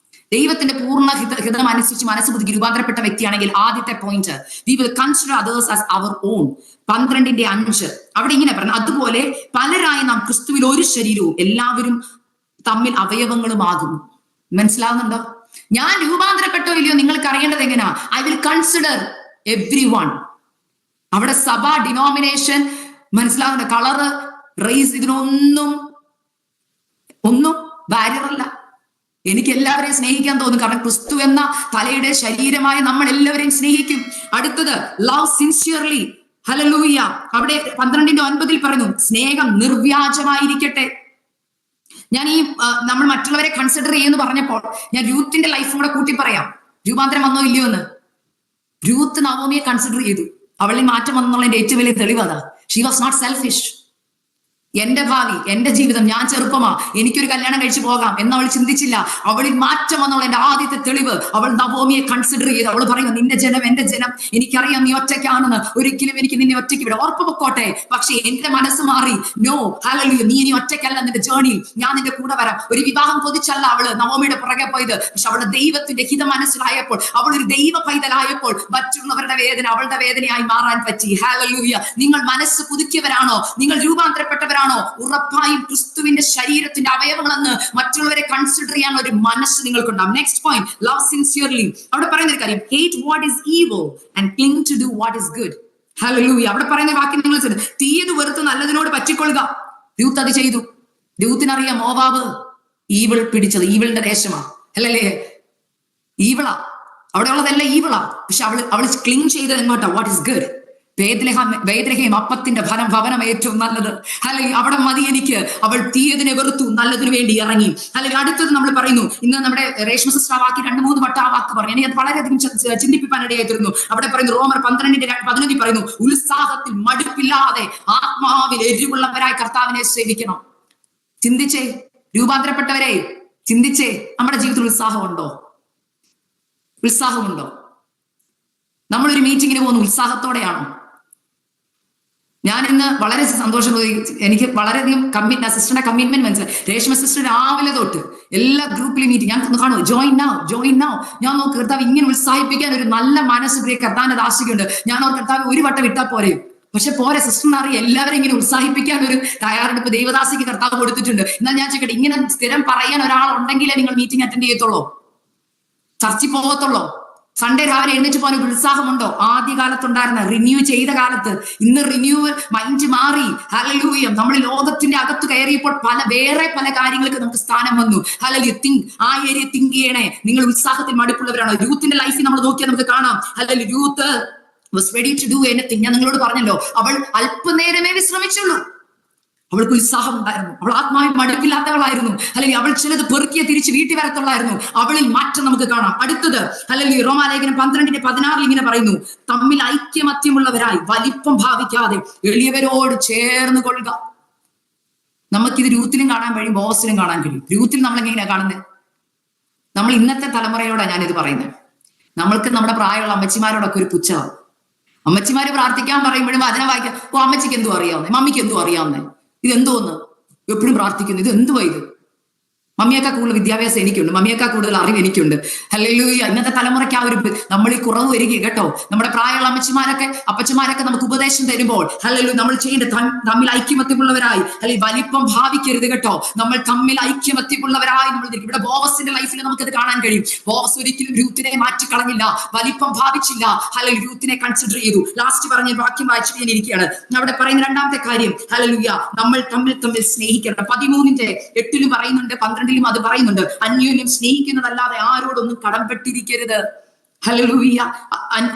ദൈവത്തിന്റെ പൂർണ്ണ ഹിതം അനുസരിച്ച് മനസ്സ് പുതുക്കി രൂപാന്തരപ്പെട്ട വ്യക്തിയാണെങ്കിൽ ആദ്യത്തെ point, we will consider others as our own. 12:5 അവിടെ ഇങ്ങനെ പറഞ്ഞു, അതുപോലെ പലരായി നാം ക്രിസ്തുവിൽ ഒരു ശരീരവും എല്ലാവരും തമ്മിൽ അവയവങ്ങളുമാകുന്നു. മനസ്സിലാവുന്നുണ്ടോ? ഞാൻ രൂപാന്തരപ്പെട്ടോ ഇല്ലയോ നിങ്ങൾക്ക് അറിയേണ്ടത് എങ്ങനെയാ? I will consider every one. അവിടെ സഭ, ഡിനോമിനേഷൻ, മനസ്സിലാവുന്ന കളറ്, റേസ്, ഇതിനൊന്നും ബാരിയറല്ല. എനിക്ക് എല്ലാവരെയും സ്നേഹിക്കാൻ തോന്നും. കാരണം ക്രിസ്തു എന്ന തലയുടെ ശരീരമായ നമ്മൾ എല്ലാവരെയും സ്നേഹിക്കും. അടുത്തത്, ലവ് സിൻസിയർലി. ഹല്ലേലൂയ. അവിടെ 12:9 പറയുന്നു, സ്നേഹം നിർവ്യാജമായിരിക്കട്ടെ. ഞാൻ നമ്മൾ മറ്റുള്ളവരെ കൺസിഡർ ചെയ്യുമെന്ന് പറഞ്ഞപ്പോൾ ഞാൻ രൂത്തിന്റെ ലൈഫും കൂടെ കൂട്ടി പറയാം. രൂപാന്തരം വന്നോ ഇല്ലയോ എന്ന്. രൂത്ത് നവോമിയെ കൺസിഡർ ചെയ്തു. അവളിൽ മാറ്റം വന്നുള്ളതിന്റെ ഏറ്റവും വലിയ തെളിവ് അതാ. She was not selfish. എന്റെ ഭാവി, എന്റെ ജീവിതം, ഞാൻ ചെറുപ്പമാ, എനിക്കൊരു കല്യാണം കഴിച്ചു പോകാം എന്നവൾ ചിന്തിച്ചില്ല. അവളിൽ മാറ്റം വന്നുള്ള എന്റെ ആദ്യത്തെ തെളിവ്, അവൾ നവോമിയെ കൺസിഡർ ചെയ്ത് അവൾ പറയുന്നു, നിന്റെ ജനം എന്റെ ജനം, എനിക്കറിയാം നീ ഒറ്റയ്ക്കാണെന്ന്, ഒരിക്കലും എനിക്ക് നിന്നെ ഒറ്റയ്ക്ക് വിടാം, ഉറപ്പ് പൊക്കോട്ടെ. പക്ഷെ എന്റെ മനസ്സ് മാറി. നോ, ഹല്ലേലൂയ, നീ ഇനി ഒറ്റയ്ക്കല്ല, നിന്റെ ജേർണിയിൽ ഞാൻ നിന്റെ കൂടെ വരാം. ഒരു വിവാഹം കൊതിച്ചല്ല അവള് നവോമിയുടെ പുറകെ പോയത്. പക്ഷെ അവളുടെ ദൈവത്തിന്റെ ഹിതം മനസ്സിലായപ്പോൾ, അവൾ ഒരു ദൈവ പൈതലായപ്പോൾ മറ്റുള്ളവരുടെ വേദന അവളുടെ വേദനയായി മാറാൻ പറ്റി. ഹല്ലേലൂയ. നിങ്ങൾ മനസ്സ് പുതുക്കിയവരാണോ? നിങ്ങൾ രൂപാന്തരപ്പെട്ടവരാണോ? ഉറപ്പായും ക്രിസ്തുവിന്റെ ശരീരത്തിന്റെ അവയവങ്ങളെന്ന് മറ്റുള്ളവരെ കൺസിഡർ ചെയ്യാൻ ഒരു മനസ്സ് നിങ്ങൾക്കുണ്ടാവും. Next point, love sincerely. അവിടെ പറയുന്ന ഒരു കാര്യം, hate what is evil and cling to do what is good. Hallelujah. അവിടെ പറയുന്ന വാക്യം നിങ്ങൾ തീയത് വെറുത്ത് നല്ലതിനോട് പറ്റിക്കൊള്ളുക. രൂത്ത് അത് ചെയ്തു. രൂത്തിനറിയാം മോവാബ് ഈവിൾ പിടിച്ചത്, ഈവിളിന്റെ ദേശമാ, അല്ലല്ലേ? ഈവിളാ, അവിടെ ഉള്ളതല്ല ഈവിളാ. പക്ഷെ അവള് ക്ലിങ് ചെയ്തത് എങ്ങോട്ടാ? What is good. ബേത്ലഹേം അപ്പത്തിന്റെ ഭവനം ഏറ്റവും നല്ലത്. അല്ലെങ്കിൽ അവിടെ മതി എനിക്ക്. അവൾ തീയതിനെ വെറുത്തു, നല്ലതിനു വേണ്ടി ഇറങ്ങി. അല്ലെങ്കിൽ അടുത്തത് നമ്മൾ പറയുന്നു, ഇന്ന് നമ്മുടെ രേഷ്മ സിസ്റ്റർ വാക്കി 2-3 വട്ടം ആ വാക്ക് പറഞ്ഞു. എനിക്ക് അത് വളരെയധികം ചിന്തിപ്പിക്കാനിടയായിത്തീർന്നു. അവിടെ പറയുന്നു, റോമർ 12:11 പറയുന്നു, ഉത്സാഹത്തിൽ മടുപ്പില്ലാതെ ആത്മാവിൽ എരിവുള്ളവരായി കർത്താവിനെ സേവിക്കണം. ചിന്തിച്ചേ, രൂപാന്തരപ്പെട്ടവരെ ചിന്തിച്ചേ, നമ്മുടെ ജീവിതത്തിൽ ഉത്സാഹമുണ്ടോ? നമ്മളൊരു മീറ്റിങ്ങിന് പോകുന്ന ഉത്സാഹത്തോടെയാണോ? ഞാൻ ഇന്ന് വളരെ സന്തോഷം തോന്നി. എനിക്ക് വളരെയധികം സിസ്റ്ററിന്റെ കമ്മിറ്റ്മെന്റ് മനസ്സിലായി. രേഷ്മ സിസ്റ്റർ രാവിലെ തൊട്ട് എല്ലാ ഗ്രൂപ്പിലും മീറ്റിംഗ് ഞാൻ കാണും, ജോയിൻ നൗ. ഞാൻ നോക്ക്, കർത്താവ് ഇങ്ങനെ ഉത്സാഹിപ്പിക്കാൻ ഒരു നല്ല മനസ്സ് പ്രിയ കർത്താവിന്റെ ദാസികയുണ്ട്. ഞാൻ കർത്താവ് ഒരു വട്ടം വിട്ടാൽ പോരെ. പക്ഷെ പോരെ സിസ്റ്ററിന് അറിയാം, എല്ലാവരും ഇങ്ങനെ ഉത്സാഹിപ്പിക്കാൻ ഒരു തയ്യാറെടുപ്പ് ദൈവദാസിക്ക് കർത്താവ് കൊടുത്തിട്ടുണ്ട്. എന്നാൽ ഞാൻ ചോദിക്കട്ടെ, ഇങ്ങനെ സ്ഥിരം പറയാൻ ഒരാളുണ്ടെങ്കിലേ നിങ്ങൾ മീറ്റിംഗ് അറ്റൻഡ് ചെയ്യത്തുള്ളൂ, ചർച്ചിൽ പോകത്തുള്ളൂ. സൺഡേ രാവിലെ എഴുന്നേറ്റ് പോകാൻ ഒരു ഉത്സാഹമുണ്ടോ? ആദ്യ കാലത്തുണ്ടായിരുന്ന റിന്യൂ ചെയ്ത കാലത്ത് ഇന്ന് റിന്യൂ മൈൻഡ് മാറി. ഹല്ലേലൂയ. നമ്മൾ ലോകത്തിന്റെ അകത്ത് കയറിയപ്പോൾ വേറെ പല കാര്യങ്ങൾക്ക് നമുക്ക് സ്ഥാനം വന്നു. ഹല്ലേലൂയ. ആ ഏരിയ തിങ്ക് ചെയ്യണേ. നിങ്ങൾ ഉത്സാഹത്തിൽ മടുപ്പുള്ളവരാണോ? യൂത്തിന്റെ ലൈഫിൽ നമ്മൾ നോക്കിയാൽ നമുക്ക് കാണാം. Hallelujah. Youth was ready to do anything. ഞാൻ നിങ്ങളോട് പറഞ്ഞല്ലോ, അവൾ അല്പനേരമേ വിശ്രമിച്ചുള്ളൂ. അവൾക്ക് ഉത്സാഹം ഉണ്ടായിരുന്നു. അവൾ ആത്മാവിൽ മടുപ്പില്ലാത്തവളായിരുന്നു. അല്ലെങ്കിൽ അവൾ ചിലത് പെറുക്കിയ തിരിച്ച് വീട്ടിൽ വരത്തുള്ളായിരുന്നു. അവളിൽ മാറ്റം നമുക്ക് കാണാം. അടുത്തത് അല്ലെങ്കിൽ റോമാലേഖനം 12:16 ഇങ്ങനെ പറയുന്നു, തമ്മിൽ ഐക്യമത്യമുള്ളവരായി വലിപ്പം ഭാവിക്കാതെ എളിയവരോട് ചേർന്ന് കൊള്ളുക. നമുക്കിത് രൂത്തിലും കാണാൻ കഴിയും, ബോസിലും കാണാൻ കഴിയും. രൂത്തിൽ നമ്മൾ എങ്ങനെയാ കാണുന്നത്? നമ്മൾ ഇന്നത്തെ തലമുറയോടാണ് ഞാനിത് പറയുന്നത്. നമ്മൾക്ക് നമ്മുടെ പ്രായമുള്ള അമ്മച്ചിമാരോടൊക്കെ ഒരു പുച്ഛമാണ്. അമ്മച്ചിമാര് പ്രാർത്ഥിക്കാൻ പറയുമ്പോഴും വചനം വായിക്കാൻ, ഓ അമ്മച്ചിക്ക് എന്തോ അറിയാവുന്നേ, മമ്മിക്ക് എന്തോ അറിയാവുന്നേ, ഇതെന്തോന്ന് എപ്പോഴും പ്രാർത്ഥിക്കുന്നു, ഇത് എന്തുവാ ഇത്? മമ്മിയേക്കാൾ കൂടുതൽ വിദ്യാഭ്യാസം എനിക്കുണ്ട്, മമ്മിയേക്കാൾ കൂടുതൽ അറിവ് എനിക്കുണ്ട്. ഹല്ലേലൂയ. ഇന്നത്തെ തലമുറയ്ക്ക് ആ ഒരു നമ്മൾ ഈ കുറവ് വരിക കേട്ടോ. നമ്മുടെ പ്രായമുള്ള അമ്മച്ചിമാരൊക്കെ അപ്പച്ചമാരൊക്കെ നമുക്ക് ഉപദേശം തരുമ്പോൾ ഹല്ലേലൂയ നമ്മൾ ചെയ്യേണ്ടത് തമ്മിൽ ഐക്യമത്യമുള്ളവരായി, അല്ലെങ്കിൽ വലിപ്പം ഭാവിക്കരുത് കേട്ടോ. നമ്മൾ തമ്മിൽ ഐക്യമത്യമുള്ളവരായി നമ്മൾ ഇവിടെ ബോവസിന്റെ ലൈഫിൽ നമുക്കത് കാണാൻ കഴിയും. ബോവസ് ഒരിക്കലും രൂത്തിനെ മാറ്റിക്കളഞ്ഞില്ല, വലിപ്പം ഭാവിച്ചില്ല. ഹല്ലേലൂയ. രൂത്തിനെ കൺസിഡർ ചെയ്തു. ലാസ്റ്റ് പറഞ്ഞ വാക്യം വായിച്ചിട്ട് ഞാൻ ഇരിക്കുകയാണ്. അവിടെ പറയുന്ന രണ്ടാമത്തെ കാര്യം ഹല്ലേലൂയ, നമ്മൾ തമ്മിൽ സ്നേഹിക്കണം. 13:8 പറയുന്നുണ്ട്, 12 അത് പറയുന്നുണ്ട്, അന്യോന്യം സ്നേഹിക്കുന്നതല്ലാതെ ആരോടൊന്നും കടംപെട്ടിരിക്കരുത്. ഹല്ലേലൂയ.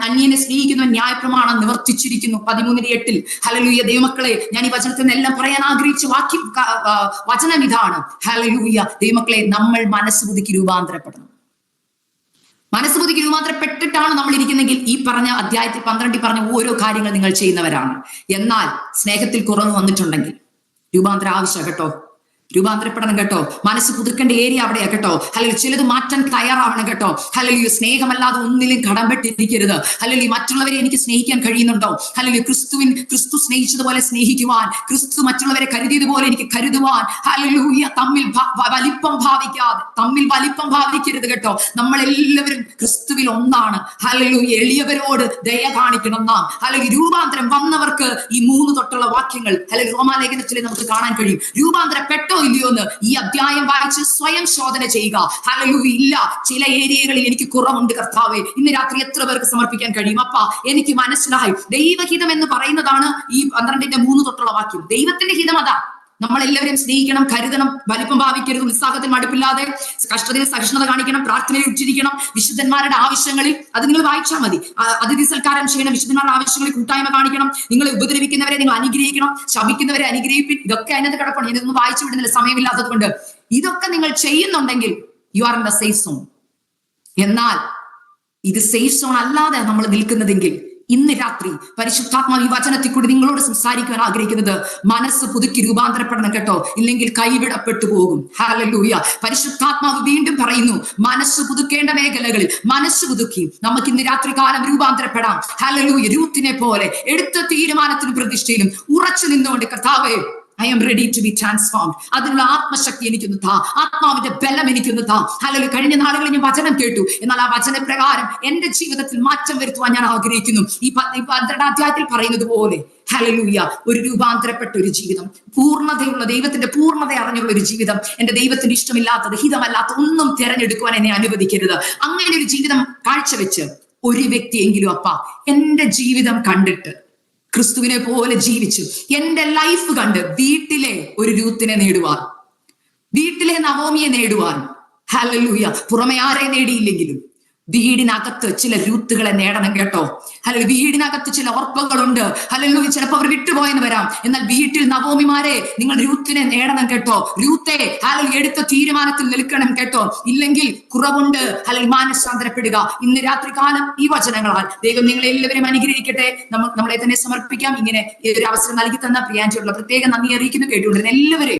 അന്യനെ സ്നേഹിക്കുന്നവൻ ന്യായപ്രമാണം നിവർത്തിച്ചിരിക്കുന്നു. 13:8. ഹല്ലേലൂയ. ദൈവമക്കളെ, ഞാൻ ഈ വചനത്തിൽ നിന്നെല്ലാം പറയാൻ ആഗ്രഹിച്ച വചനം ഇതാണ്. ഹല്ലേലൂയ. ദൈവമക്കളെ, നമ്മൾ മനസ്സ് പുതുക്കി രൂപാന്തരപ്പെടണം. മനസ്സ് പുതുക്കി രൂപാന്തരപ്പെട്ടിട്ടാണ് നമ്മൾ ഇരിക്കുന്നെങ്കിൽ ഈ പറഞ്ഞ അധ്യായത്തിൽ 12 പറഞ്ഞ ഓരോ കാര്യങ്ങൾ നിങ്ങൾ ചെയ്യുന്നവരാണ്. എന്നാൽ സ്നേഹത്തിൽ കുറവ് വന്നിട്ടുണ്ടെങ്കിൽ രൂപാന്തരം ആവശ്യം കേട്ടോ. രൂപാന്തരപ്പെടണം കേട്ടോ. മനസ്സ് പുതുക്കേണ്ട ഏരിയ അവിടെയാ കേട്ടോ. അല്ലെങ്കിൽ ചിലത് മാറ്റാൻ തയ്യാറാവണം കേട്ടോ. അല്ലെങ്കിൽ സ്നേഹമല്ലാതെ ഒന്നിലും കടംപെട്ടിരിക്കരുത്. അല്ലെങ്കിൽ മറ്റുള്ളവരെ എനിക്ക് സ്നേഹിക്കാൻ കഴിയുന്നുണ്ടോ? അല്ലെങ്കിൽ ക്രിസ്തു സ്നേഹിച്ചതുപോലെ സ്നേഹിക്കുവാൻ, ക്രിസ്തു മറ്റുള്ളവരെ കരുതിയതുപോലെ എനിക്ക് കരുതുവാൻ. അല്ലെങ്കിൽ തമ്മിൽ വലിപ്പം ഭാവിക്കരുത് കേട്ടോ. നമ്മളെല്ലാവരും ക്രിസ്തുവിൽ ഒന്നാണ്. അല്ലെങ്കിൽ എളിയവരോട് ദയ കാണിക്കണം നാം. അല്ലെങ്കിൽ രൂപാന്തരം വന്നവർക്ക് ഈ 3 തൊട്ടുള്ള വാക്യങ്ങൾ അല്ലെങ്കിൽ റോമാലേഖനത്തിൽ നമുക്ക് കാണാൻ കഴിയും. രൂപാന്തരപ്പെട്ടോ ഇല്ലയോ എന്ന് ഈ അധ്യായം വായിച്ച് സ്വയം ശോധന ചെയ്യുക. ഹല്ലേലൂയ. ഇല്ല, ചില ഏരിയകളിൽ എനിക്ക് കുറവുണ്ട് കർത്താവേ. ഇന്ന് രാത്രി എത്ര പേർക്ക് സമർപ്പിക്കാൻ കഴിയും? അപ്പ എനിക്ക് മനസ്സിലായി, ദൈവഹിതം എന്ന് പറയുന്നതാണ് ഈ 12:3 തൊട്ടുള്ള വാക്യം. ദൈവത്തിന്റെ ഹിതം അതാ. നമ്മളെല്ലാവരും സ്നേഹിക്കണം, കരുതണം, വലിപ്പം ഭാവിക്കരുത്, ഉത്സാഹത്തിൽ മടുപ്പില്ലാതെ കഷ്ടതയിൽ സഹിഷ്ണുത കാണിക്കണം, പ്രാർത്ഥനയിൽ ഉച്ചിരിക്കണം, വിശുദ്ധന്മാരുടെ ആവശ്യങ്ങളിൽ അത് നിങ്ങൾ വായിച്ചാൽ മതി. അതിഥി സൽക്കാരം ചെയ്യണം, വിശുദ്ധന്മാരുടെ ആവശ്യങ്ങളിൽ കൂട്ടായ്മ കാണിക്കണം, നിങ്ങളെ ഉപദ്രവിക്കുന്നവരെ നിങ്ങൾ അനുഗ്രഹിക്കണം, ശപിക്കുന്നവരെ അനുഗ്രഹിപ്പിൻ. ഇതൊക്കെ അതിനകത്ത് കിടപ്പണം. ഇതൊന്നും വായിച്ചു വിടുന്നില്ല, സമയമില്ലാത്തത് കൊണ്ട്. ഇതൊക്കെ നിങ്ങൾ ചെയ്യുന്നുണ്ടെങ്കിൽ you are in the safe zone. എന്നാൽ ഇത് സേഫ് സോൺ അല്ലാതെ നമ്മൾ നിൽക്കുന്നതെങ്കിൽ ഇന്ന് രാത്രി പരിശുദ്ധാത്മാവ് ഈ വചനത്തിൽ കൂടി നിങ്ങളോട് സംസാരിക്കാൻ ആഗ്രഹിക്കുന്നത്, മനസ്സ് പുതുക്കി രൂപാന്തരപ്പെടണം കേട്ടോ. ഇല്ലെങ്കിൽ കൈവിടപ്പെട്ടു പോകും. ഹല്ലേലൂയ. പരിശുദ്ധാത്മാവ് വീണ്ടും പറയുന്നു, മനസ്സ് പുതുക്കേണ്ട മേഖലകളിൽ മനസ്സ് പുതുക്കി നമുക്ക് ഇന്ന് രാത്രി കാലം രൂപാന്തരപ്പെടാം. ഹല്ലേലൂയ. രൂത്തിനെ പോലെ എടുത്ത തീരുമാനത്തിലും പ്രതിഷ്ഠയിലും ഉറച്ചു നിന്നുകൊണ്ട്, കർത്താവേ, I am ready to be transformed. അതിനുള്ള ആത്മശക്തി എനിക്കൊന്ന് താ, ആത്മാവിന്റെ ബലം എനിക്കൊന്ന് താ. ഹല്ലേലൂയ. കഴിഞ്ഞ നാളുകളിൽ ഞാൻ വചനം കേട്ടു. എന്നാൽ ആ വചനപ്രകാരം എന്റെ ജീവിതത്തിൽ മാറ്റം വരുത്തുവാൻ ഞാൻ ആഗ്രഹിക്കുന്നു. ഈ 12 അധ്യായത്തിൽ പറയുന്നത് പോലെ ഹല്ലേലൂയ, ഒരു രൂപാന്തരപ്പെട്ട ഒരു ജീവിതം, പൂർണ്ണതയുള്ള ദൈവത്തിന്റെ പൂർണ്ണത അറിഞ്ഞുള്ള ഒരു ജീവിതം. എന്റെ ദൈവത്തിന്റെ ഇഷ്ടമില്ലാത്തത്, ഹിതമല്ലാത്ത ഒന്നും തിരഞ്ഞെടുക്കുവാൻ എന്നെ അനുവദിക്കരുത്. അങ്ങനെ ഒരു ജീവിതം കാഴ്ചവെച്ച് ഒരു വ്യക്തിയെങ്കിലും അപ്പ എന്റെ ജീവിതം കണ്ടിട്ട് ക്രിസ്തുവിനെ പോലെ ജീവിച്ചു എന്റെ ലൈഫ് കണ്ട് വീട്ടിലെ ഒരു രൂത്തിനെ നേടുവാൻ, വീട്ടിലെ നവോമിയെ നേടുവാൻ, ഹല്ലേലൂയ, പുറമെ ആരെ നേടിയില്ലെങ്കിലും വീടിനകത്ത് ചില രൂത്തുകളെ നേടണം കേട്ടോ. അല്ലെങ്കിൽ വീടിനകത്ത് ചില ഓർപ്പകളുണ്ട്. ഹല്ലേലൂയ. ചിലപ്പോൾ അവർ വിട്ടുപോയെന്ന് വരാം. എന്നാൽ വീട്ടിൽ നവോമിമാരെ നിങ്ങൾ രൂത്തിനെ നേടണം കേട്ടോ. രൂത്തെ അല്ലെങ്കിൽ എടുത്ത തീരുമാനത്തിൽ നിൽക്കണം കേട്ടോ. ഇല്ലെങ്കിൽ കുറവുണ്ട്. അല്ലെങ്കിൽ മാനസാന്തരപ്പെടുക. ഇന്ന് രാത്രി കാലം ഈ വചനങ്ങളാൽ ദൈവം നിങ്ങളെ എല്ലാവരും അനുഗ്രഹിക്കട്ടെ. നമ്മളെ തന്നെ സമർപ്പിക്കാം. ഇങ്ങനെ ഒരു അവസരം നൽകി തന്ന പ്രിയാൻജിയോടുള്ള പ്രത്യേക നന്ദി അറിയിക്കുന്നു. കേട്ടുകൊണ്ടിരുന്ന എല്ലാവരെയും